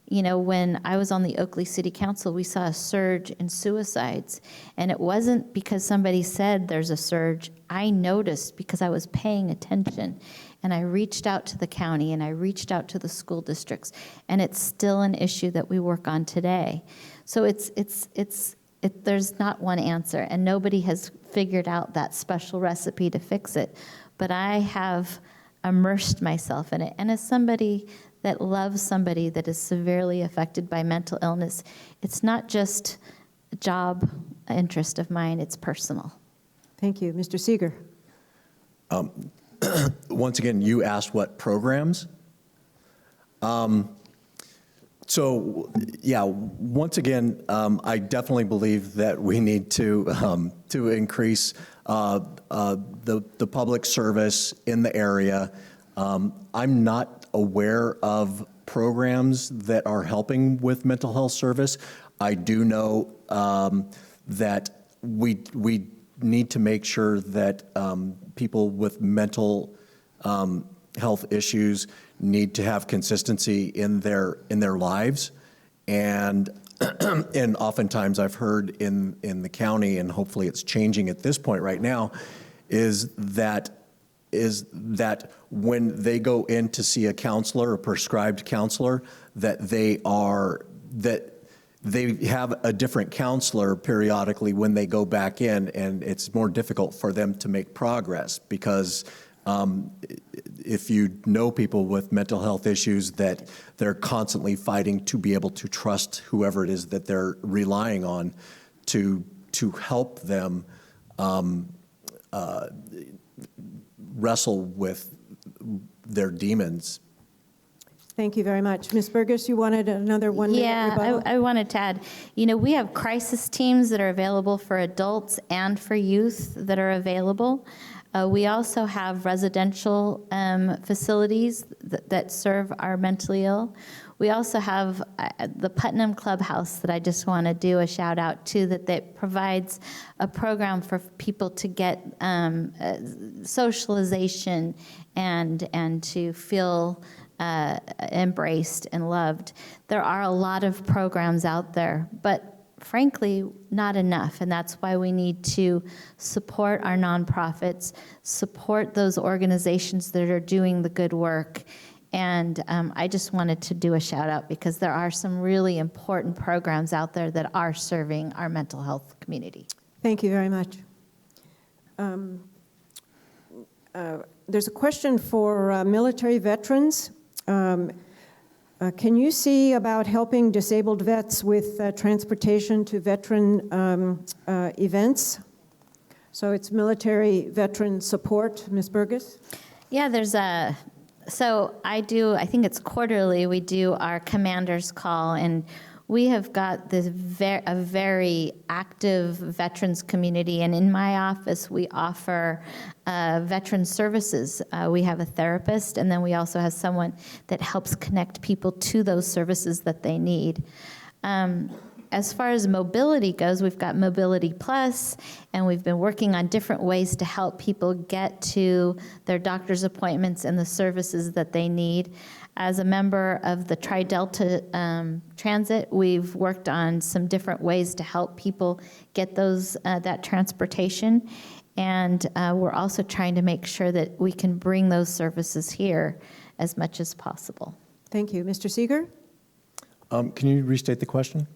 When I was on the Oakley City Council, we saw a surge in suicides. And it wasn't because somebody said there's a surge. I noticed because I was paying attention. And I reached out to the county and I reached out to the school districts. And it's still an issue that we work on today. So there's not one answer. And nobody has figured out that special recipe to fix it. But I have immersed myself in it. And as somebody that loves somebody that is severely affected by mental illness, it's not just a job interest of mine, it's personal. Thank you. Mr. Seeger. Once again, you asked what programs. So, yeah, once again, I definitely believe that we need to increase the public service in the area. I'm not aware of programs that are helping with mental health service. I do know that we need to make sure that people with mental health issues need to have consistency in their lives, and and oftentimes I've heard in the county, and hopefully it's changing at this point right now, is that when they go in to see a counselor, a prescribed counselor, that they have a different counselor periodically when they go back in, and it's more difficult for them to make progress because if you know people with mental health issues, that they're constantly fighting to be able to trust whoever it is that they're relying on to help them wrestle with their demons. Thank you very much. Ms. Burgess, you wanted another 1 minute Yeah, rebuttal? I wanted to add, we have crisis teams that are available for adults and for youth that are available. We also have residential facilities that serve our mentally ill. We also have the Putnam Clubhouse that I just want to do a shout out to, that provides a program for people to get socialization and to feel embraced and loved. There are a lot of programs out there, but frankly, not enough, and that's why we need to support our nonprofits, support those organizations that are doing the good work. And I just wanted to do a shout out because there are some really important programs out there that are serving our mental health community. Thank you very much. There's a question for military veterans. Can you see about helping disabled vets with transportation to veteran events? So it's military veteran support, Ms. Burgess? Yeah, so I think it's quarterly, we do our commander's call, and we have got a very active veterans community, and in my office, we offer veteran services. We have a therapist, and then we also have someone that helps connect people to those services that they need. As far as mobility goes, we've got Mobility Plus, and we've been working on different ways to help people get to their doctor's appointments and the services that they need. As a member of the Tri-Delta Transit, we've worked on some different ways to help people get that transportation, and we're also trying to make sure that we can bring those services here as much as possible. Thank you. Mr. Seeger? Can you restate the question?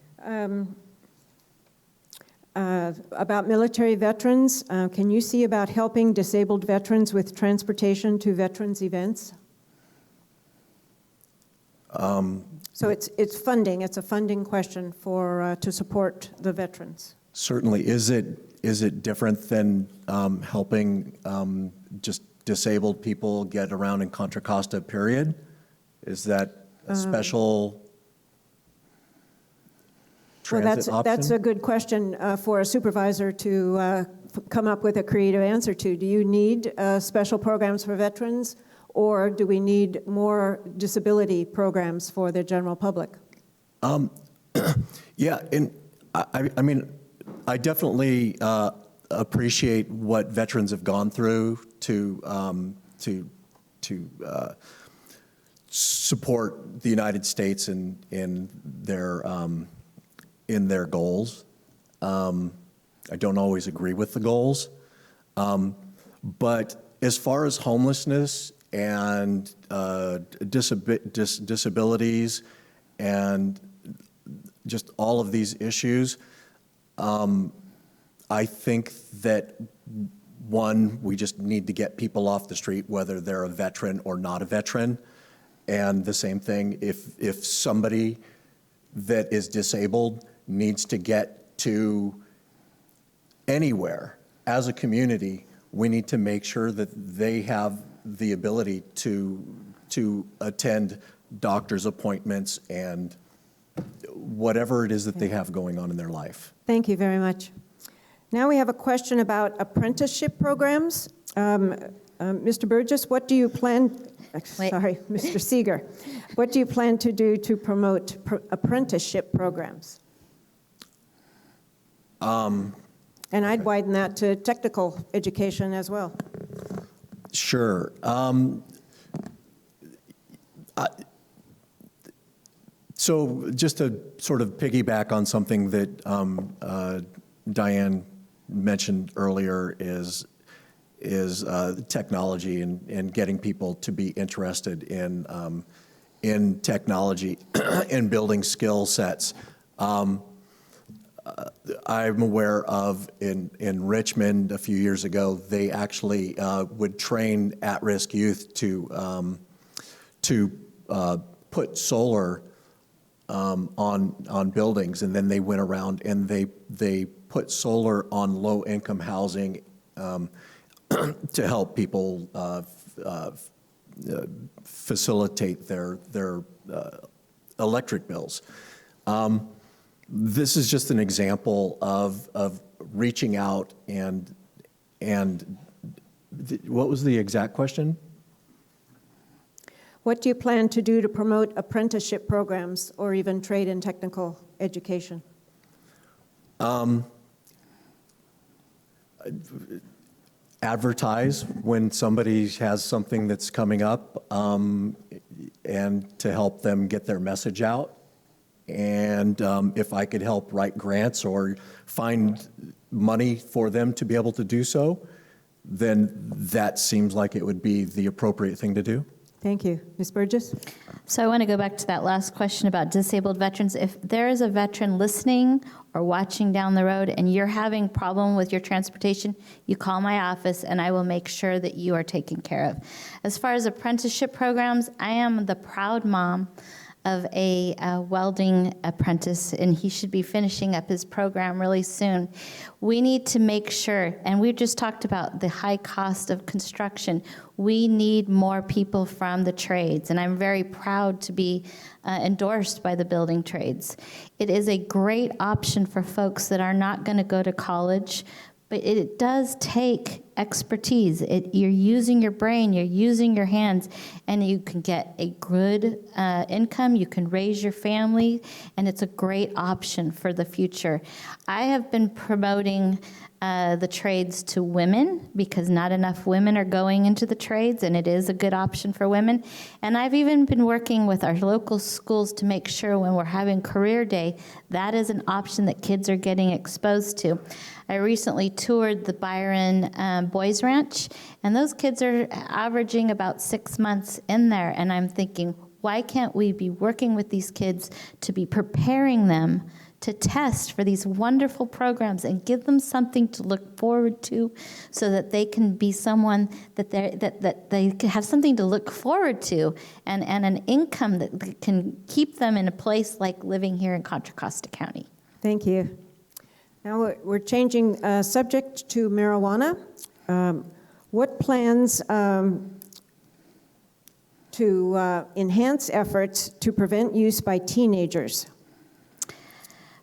About military veterans, can you see about helping disabled veterans with transportation to veterans events? So it's funding. It's a funding question to support the veterans. Certainly. Is it different than helping just disabled people get around in Contra Costa, period? Is that a special transit option? That's a good question for a supervisor to come up with a creative answer to. Do you need special programs for veterans, or do we need more disability programs for the general public? Yeah, and I mean, I definitely appreciate what veterans have gone through to support the United States in their goals. I don't always agree with the goals, but as far as homelessness and disabilities and just all of these issues, I think that, one, we just need to get people off the street, whether they're a veteran or not a veteran. And the same thing, if somebody that is disabled needs to get to anywhere, as a community, we need to make sure that they have the ability to attend doctor's appointments and whatever it is that they have going on in their life. Thank you very much. Now we have a question about apprenticeship programs. Mr. Burgess, what do you plan? Sorry, Mr. Seeger. What do you plan to do to promote apprenticeship programs? And I'd widen that to technical education as well. Sure. So just to sort of piggyback on something that Diane mentioned earlier is technology and getting people to be interested in technology and building skill sets. I'm aware of in Richmond a few years ago, they actually would train at-risk youth to put solar on buildings, and then they went around and they put solar on low-income housing to help people facilitate their electric bills. This is just an example of reaching out and what was the exact question? What do you plan to do to promote apprenticeship programs or even trade and technical education? Advertise when somebody has something that's coming up, and to help them get their message out. And if I could help write grants or find money for them to be able to do so, then that seems like it would be the appropriate thing to do. Thank you. Ms. Burgess? So I want to go back to that last question about disabled veterans. If there is a veteran listening or watching down the road and you're having problem with your transportation, you call my office and I will make sure that you are taken care of. As far as apprenticeship programs, I am the proud mom of a welding apprentice, and he should be finishing up his program really soon. We need to make sure, and we just talked about the high cost of construction, we need more people from the trades, and I'm very proud to be endorsed by the building trades. It is a great option for folks that are not going to go to college, but it does take expertise. You're using your brain, you're using your hands, and you can get a good income, you can raise your family, and it's a great option for the future. I have been promoting the trades to women because not enough women are going into the trades, and it is a good option for women. And I've even been working with our local schools to make sure when we're having career day, that is an option that kids are getting exposed to. I recently toured the Byron Boys Ranch, and those kids are averaging about 6 months in there, and I'm thinking, why can't we be working with these kids to be preparing them to test for these wonderful programs and give them something to look forward to so that they can be someone that they have something to look forward to and an income that can keep them in a place like living here in Contra Costa County. Thank you. Now we're changing subject to marijuana. What plans to enhance efforts to prevent use by teenagers?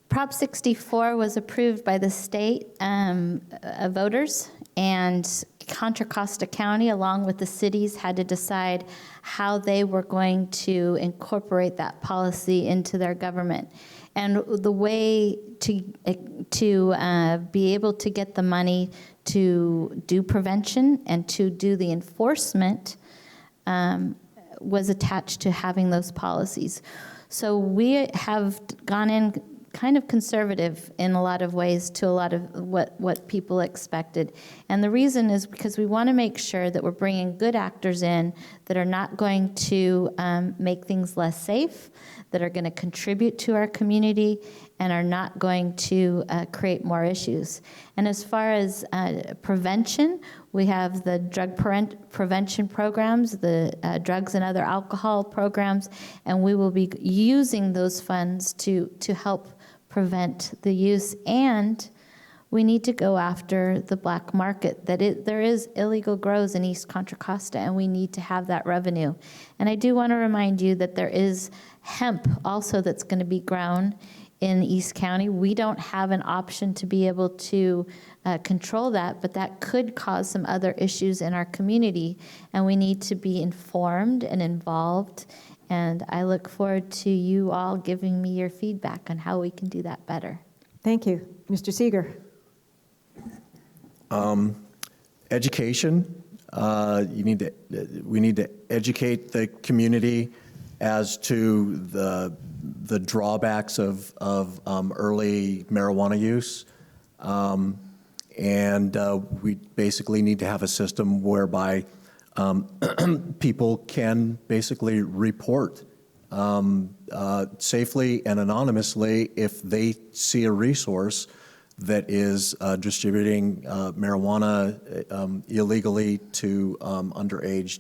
Prop 64 was approved by the state voters, and Contra Costa County, along with the cities, had to decide how they were going to incorporate that policy into their government. And the way to be able to get the money to do prevention and to do the enforcement was attached to having those policies. So we have gone in kind of conservative in a lot of ways to a lot of what people expected. And the reason is because we want to make sure that we're bringing good actors in that are not going to make things less safe, that are going to contribute to our community, and are not going to create more issues. And as far as prevention, we have the drug prevention programs, the drugs and other alcohol programs, and we will be using those funds to help prevent the use. And we need to go after the black market. There is illegal grows in East Contra Costa, and we need to have that revenue. And I do want to remind you that there is hemp also that's going to be grown in East County. We don't have an option to be able to control that, but that could cause some other issues in our community, and we need to be informed and involved. And I look forward to you all giving me your feedback on how we can do that better. Thank you. Mr. Seeger. Education. We need to educate the community as to the drawbacks of early marijuana use. And we basically need to have a system whereby people can basically report safely and anonymously if they see a resource that is distributing marijuana illegally to underage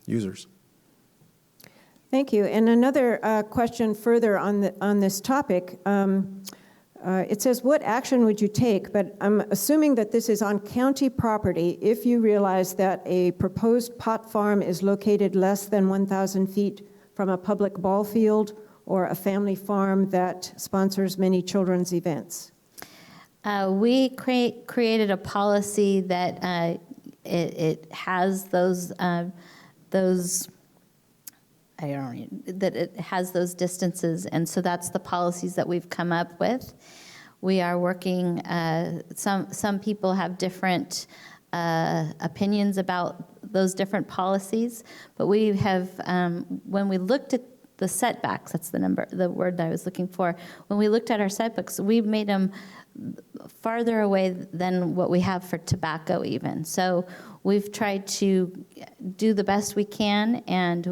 users. Thank you. And another question further on this topic. It says, what action would you take? But I'm assuming that this is on county property if you realize that a proposed pot farm is located less than 1,000 feet from a public ball field or a family farm that sponsors many children's events. We created a policy that it has those that it has those distances, and so that's the policies that we've come up with. We are working, some people have different opinions about those different policies, but we have, when we looked at the setbacks, that's the word that I was looking for, when we looked at our setbacks, we made them farther away than what we have for tobacco even. So we've tried to do the best we can, and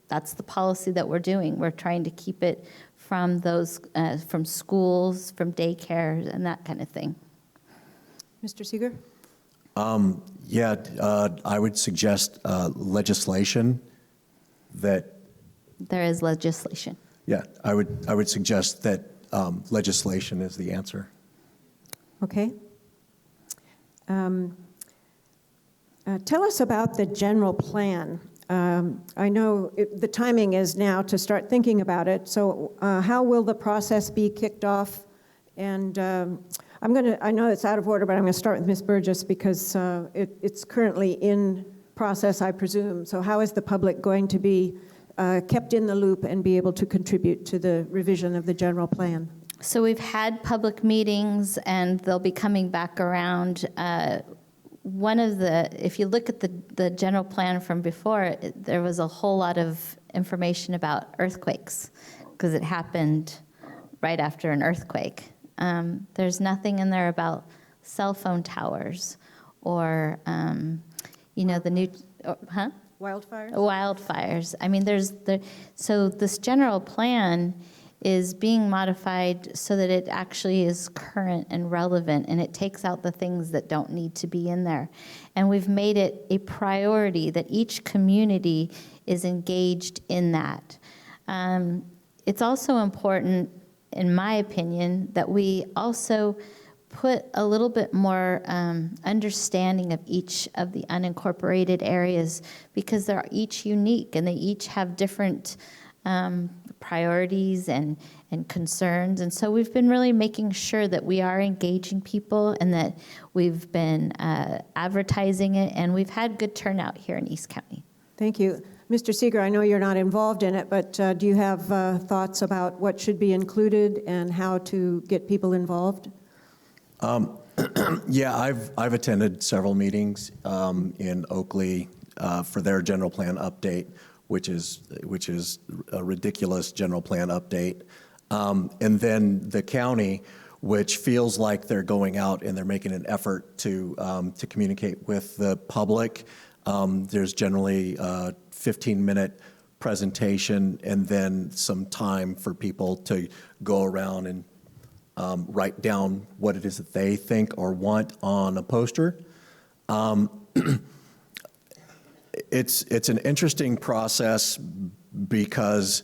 that's the policy that we're doing. We're trying to keep it from those, from schools, from daycares, and that kind of thing. Mr. Seeger? Yeah, I would suggest legislation that. There is legislation. Yeah, I would suggest that legislation is the answer. Okay. Tell us about the general plan. I know the timing is now to start thinking about it. So how will the process be kicked off? And I know it's out of order, but I'm going to start with Ms. Burgess because it's currently in process, I presume. So how is the public going to be kept in the loop and be able to contribute to the revision of the general plan? So we've had public meetings, and they'll be coming back around. If you look at the general plan from before, there was a whole lot of information about earthquakes because it happened right after an earthquake. There's nothing in there about cell phone towers or, the new, Wildfires? Wildfires. I mean, so this general plan is being modified so that it actually is current and relevant, and it takes out the things that don't need to be in there. And we've made it a priority that each community is engaged in that. It's also important, in my opinion, that we also put a little bit more understanding of each of the unincorporated areas, because they're each unique and they each have different priorities and concerns. And so we've been really making sure that we are engaging people and that we've been advertising it, and we've had good turnout here in East County. Thank you. Mr. Seeger, I know you're not involved in it, but do you have thoughts about what should be included and how to get people involved? Yeah, I've attended several meetings in Oakley for their general plan update, which is a ridiculous general plan update. And then the county, which feels like they're going out and they're making an effort to communicate with the public. There's generally a 15-minute presentation and then some time for people to go around and write down what it is that they think or want on a poster. It's an interesting process because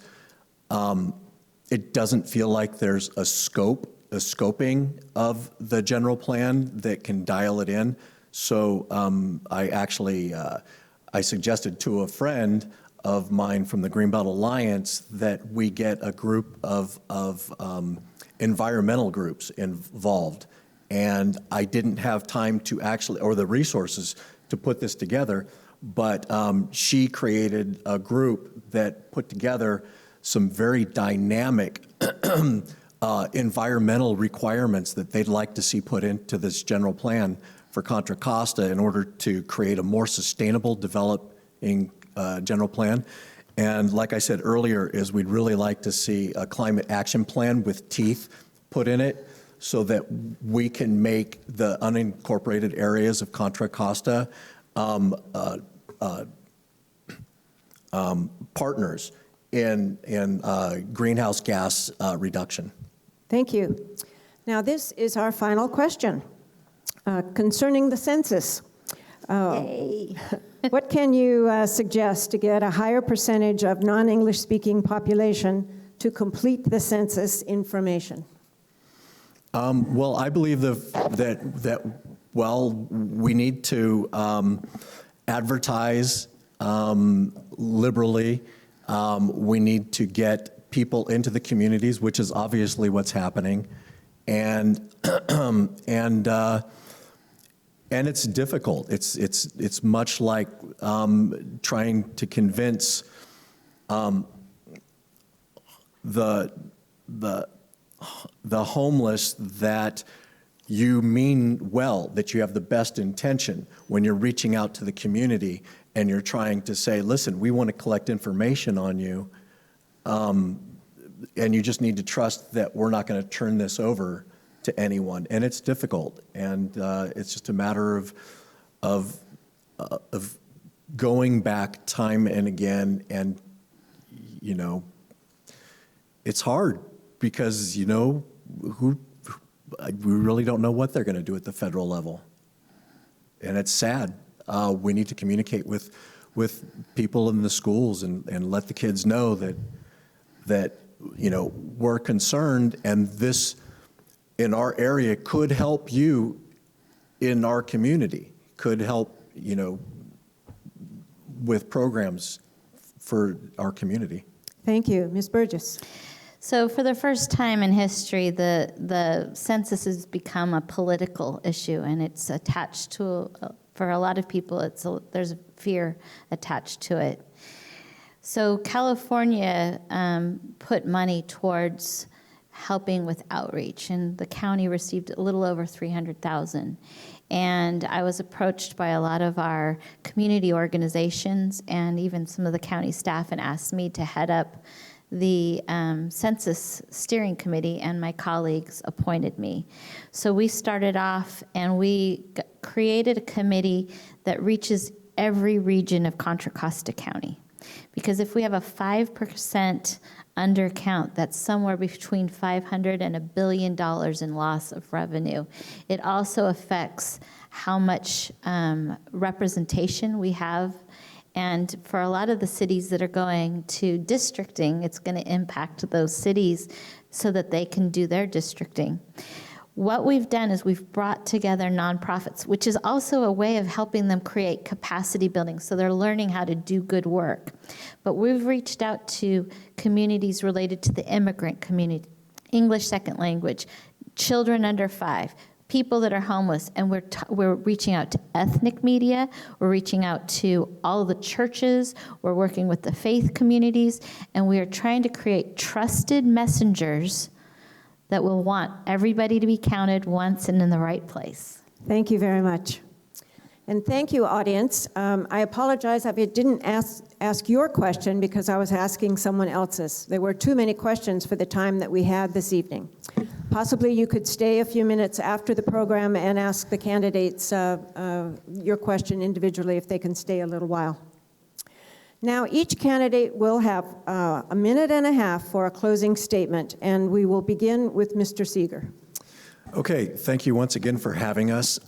it doesn't feel like there's a scoping of the general plan that can dial it in. So I suggested to a friend of mine from the Greenbelt Alliance that we get a group of environmental groups involved. And I didn't have time to or the resources to put this together, but she created a group that put together some very dynamic environmental requirements that they'd like to see put into this general plan for Contra Costa in order to create a more sustainable developing general plan. And like I said earlier, is we'd really like to see a climate action plan with teeth put in it so that we can make the unincorporated areas of Contra Costa partners greenhouse gas reduction. Thank you. Now, this is our final question concerning the census. Yay. What can you suggest to get a higher percentage of non-English speaking population to complete the census information? Well, I believe that we need to advertise liberally. We need to get people into the communities, which is obviously what's happening, and it's difficult. It's much like trying to convince the homeless that you mean well, that you have the best intention when you're reaching out to the community and you're trying to say, listen, we want to collect information on you, and you just need to trust that we're not going to turn this over to anyone. And it's difficult, and it's just a matter of going back time and again, and it's hard because we really don't know what they're going to do at the federal level, and it's sad. We need to communicate with people in the schools and let the kids know that we're concerned, and this in our area could help you in our community, could help with programs for our community. Thank you. Ms. Burgess. So for the first time in history, the census has become a political issue, and it's attached to, for a lot of people, there's fear attached to it. So California put money towards helping with outreach, and the county received a little over $300,000. And I was approached by a lot of our community organizations and even some of the county staff and asked me to head up the Census Steering Committee, and my colleagues appointed me. So we started off and we created a committee that reaches every region of Contra Costa County. Because if we have a 5% undercount, that's somewhere between $500 and $1 billion in loss of revenue. It also affects how much representation we have. And for a lot of the cities that are going to districting, it's going to impact those cities so that they can do their districting. What we've done is we've brought together nonprofits, which is also a way of helping them create capacity building, so they're learning how to do good work. But we've reached out to communities related to the immigrant community, English second language, children under 5, people that are homeless, and we're reaching out to ethnic media, we're reaching out to all the churches, we're working with the faith communities, and we are trying to create trusted messengers that will want everybody to be counted once and in the right place. Thank you very much. And thank you, audience. I apologize if I didn't ask your question because I was asking someone else's. There were too many questions for the time that we had this evening. Possibly you could stay a few minutes after the program and ask the candidates your question individually if they can stay a little while. Now, each candidate will have a minute and a half for a closing statement, and we will begin with Mr. Seeger. Okay, thank you once again for having us.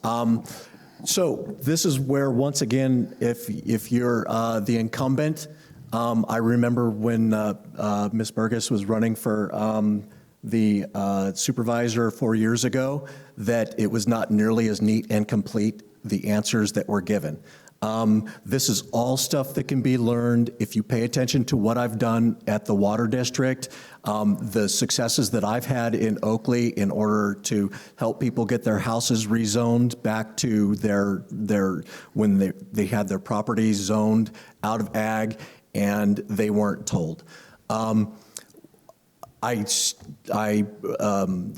So this is where, once again, if you're the incumbent, I remember when Ms. Burgess was running for the supervisor 4 years ago, that it was not nearly as neat and complete, the answers that were given. This is all stuff that can be learned if you pay attention to what I've done at the Water District, the successes that I've had in Oakley in order to help people get their houses rezoned back to when they had their properties zoned out of ag and they weren't told. I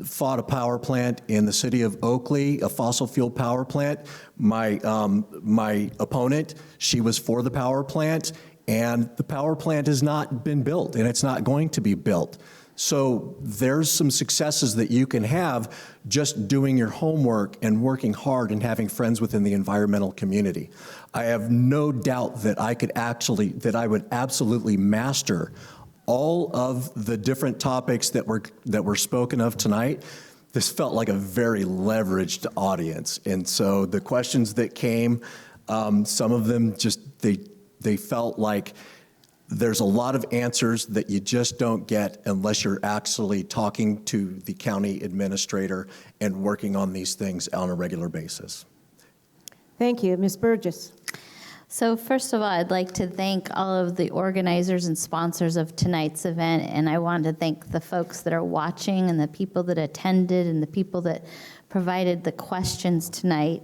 fought a power plant in the city of Oakley, a fossil fuel power plant. My opponent, she was for the power plant, and the power plant has not been built, and it's not going to be built. So there's some successes that you can have just doing your homework and working hard and having friends within the environmental community. I have no doubt that I would absolutely master all of the different topics that were spoken of tonight, this felt like a very leveraged audience. And so the questions that came, some of them just, they felt like there's a lot of answers that you just don't get unless you're actually talking to the county administrator and working on these things on a regular basis. Thank you. Ms. Burgess. So first of all, I'd like to thank all of the organizers and sponsors of tonight's event, and I want to thank the folks that are watching and the people that attended and the people that provided the questions tonight.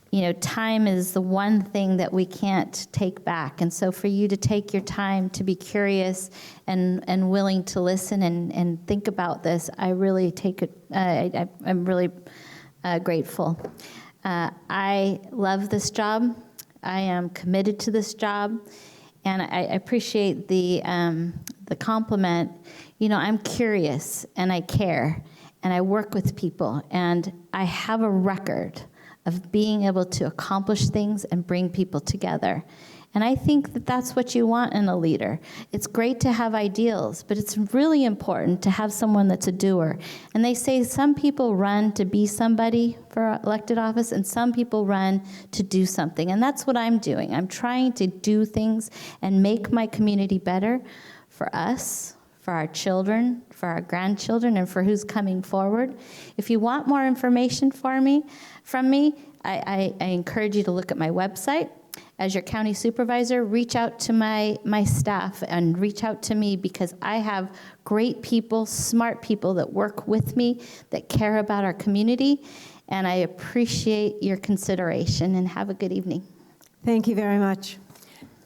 You know, time is the one thing that we can't take back, and so for you to take your time to be curious and willing to listen and think about this, I really take it. I'm really grateful. I love this job. I am committed to this job, and I appreciate the compliment. You know, I'm curious, and I care, and I work with people, and I have a record of being able to accomplish things and bring people together. And I think that that's what you want in a leader. It's great to have ideals, but it's really important to have someone that's a doer. And they say some people run to be somebody for elected office, and some people run to do something. And that's what I'm doing. I'm trying to do things and make my community better for us, for our children, for our grandchildren, and for who's coming forward. If you want more information from me, I encourage you to look at my website. As your county supervisor, reach out to my staff and reach out to me, because I have great people, smart people that work with me, that care about our community, and I appreciate your consideration, and have a good evening. Thank you very much.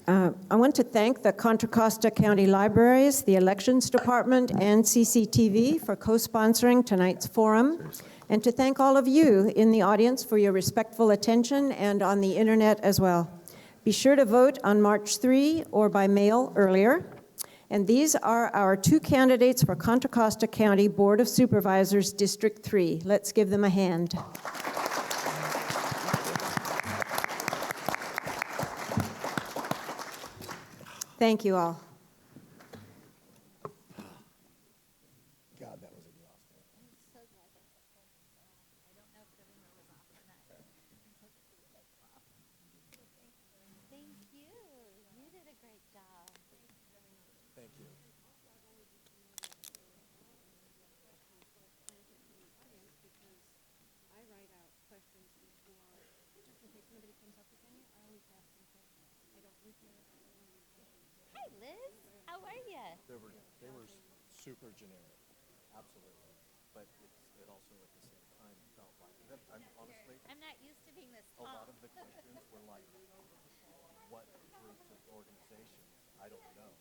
I want to thank the Contra Costa County Libraries, the Elections Department, and CCTV for co-sponsoring tonight's forum, and to thank all of you in the audience for your respectful attention and on the internet as well. Be sure to vote on March 3 or by mail earlier. And these are our two candidates for Contra Costa County Board of Supervisors, District 3. Let's give them a hand. Thank you all. God, that was exhausting. Thank you. You did a great job. Thank you. Hi, Liz. How are you? They were super generic, absolutely. But it also at the same time felt like, honestly, I'm not used to being this a tall. lot of the questions were like, what groups of organizations? I don't know.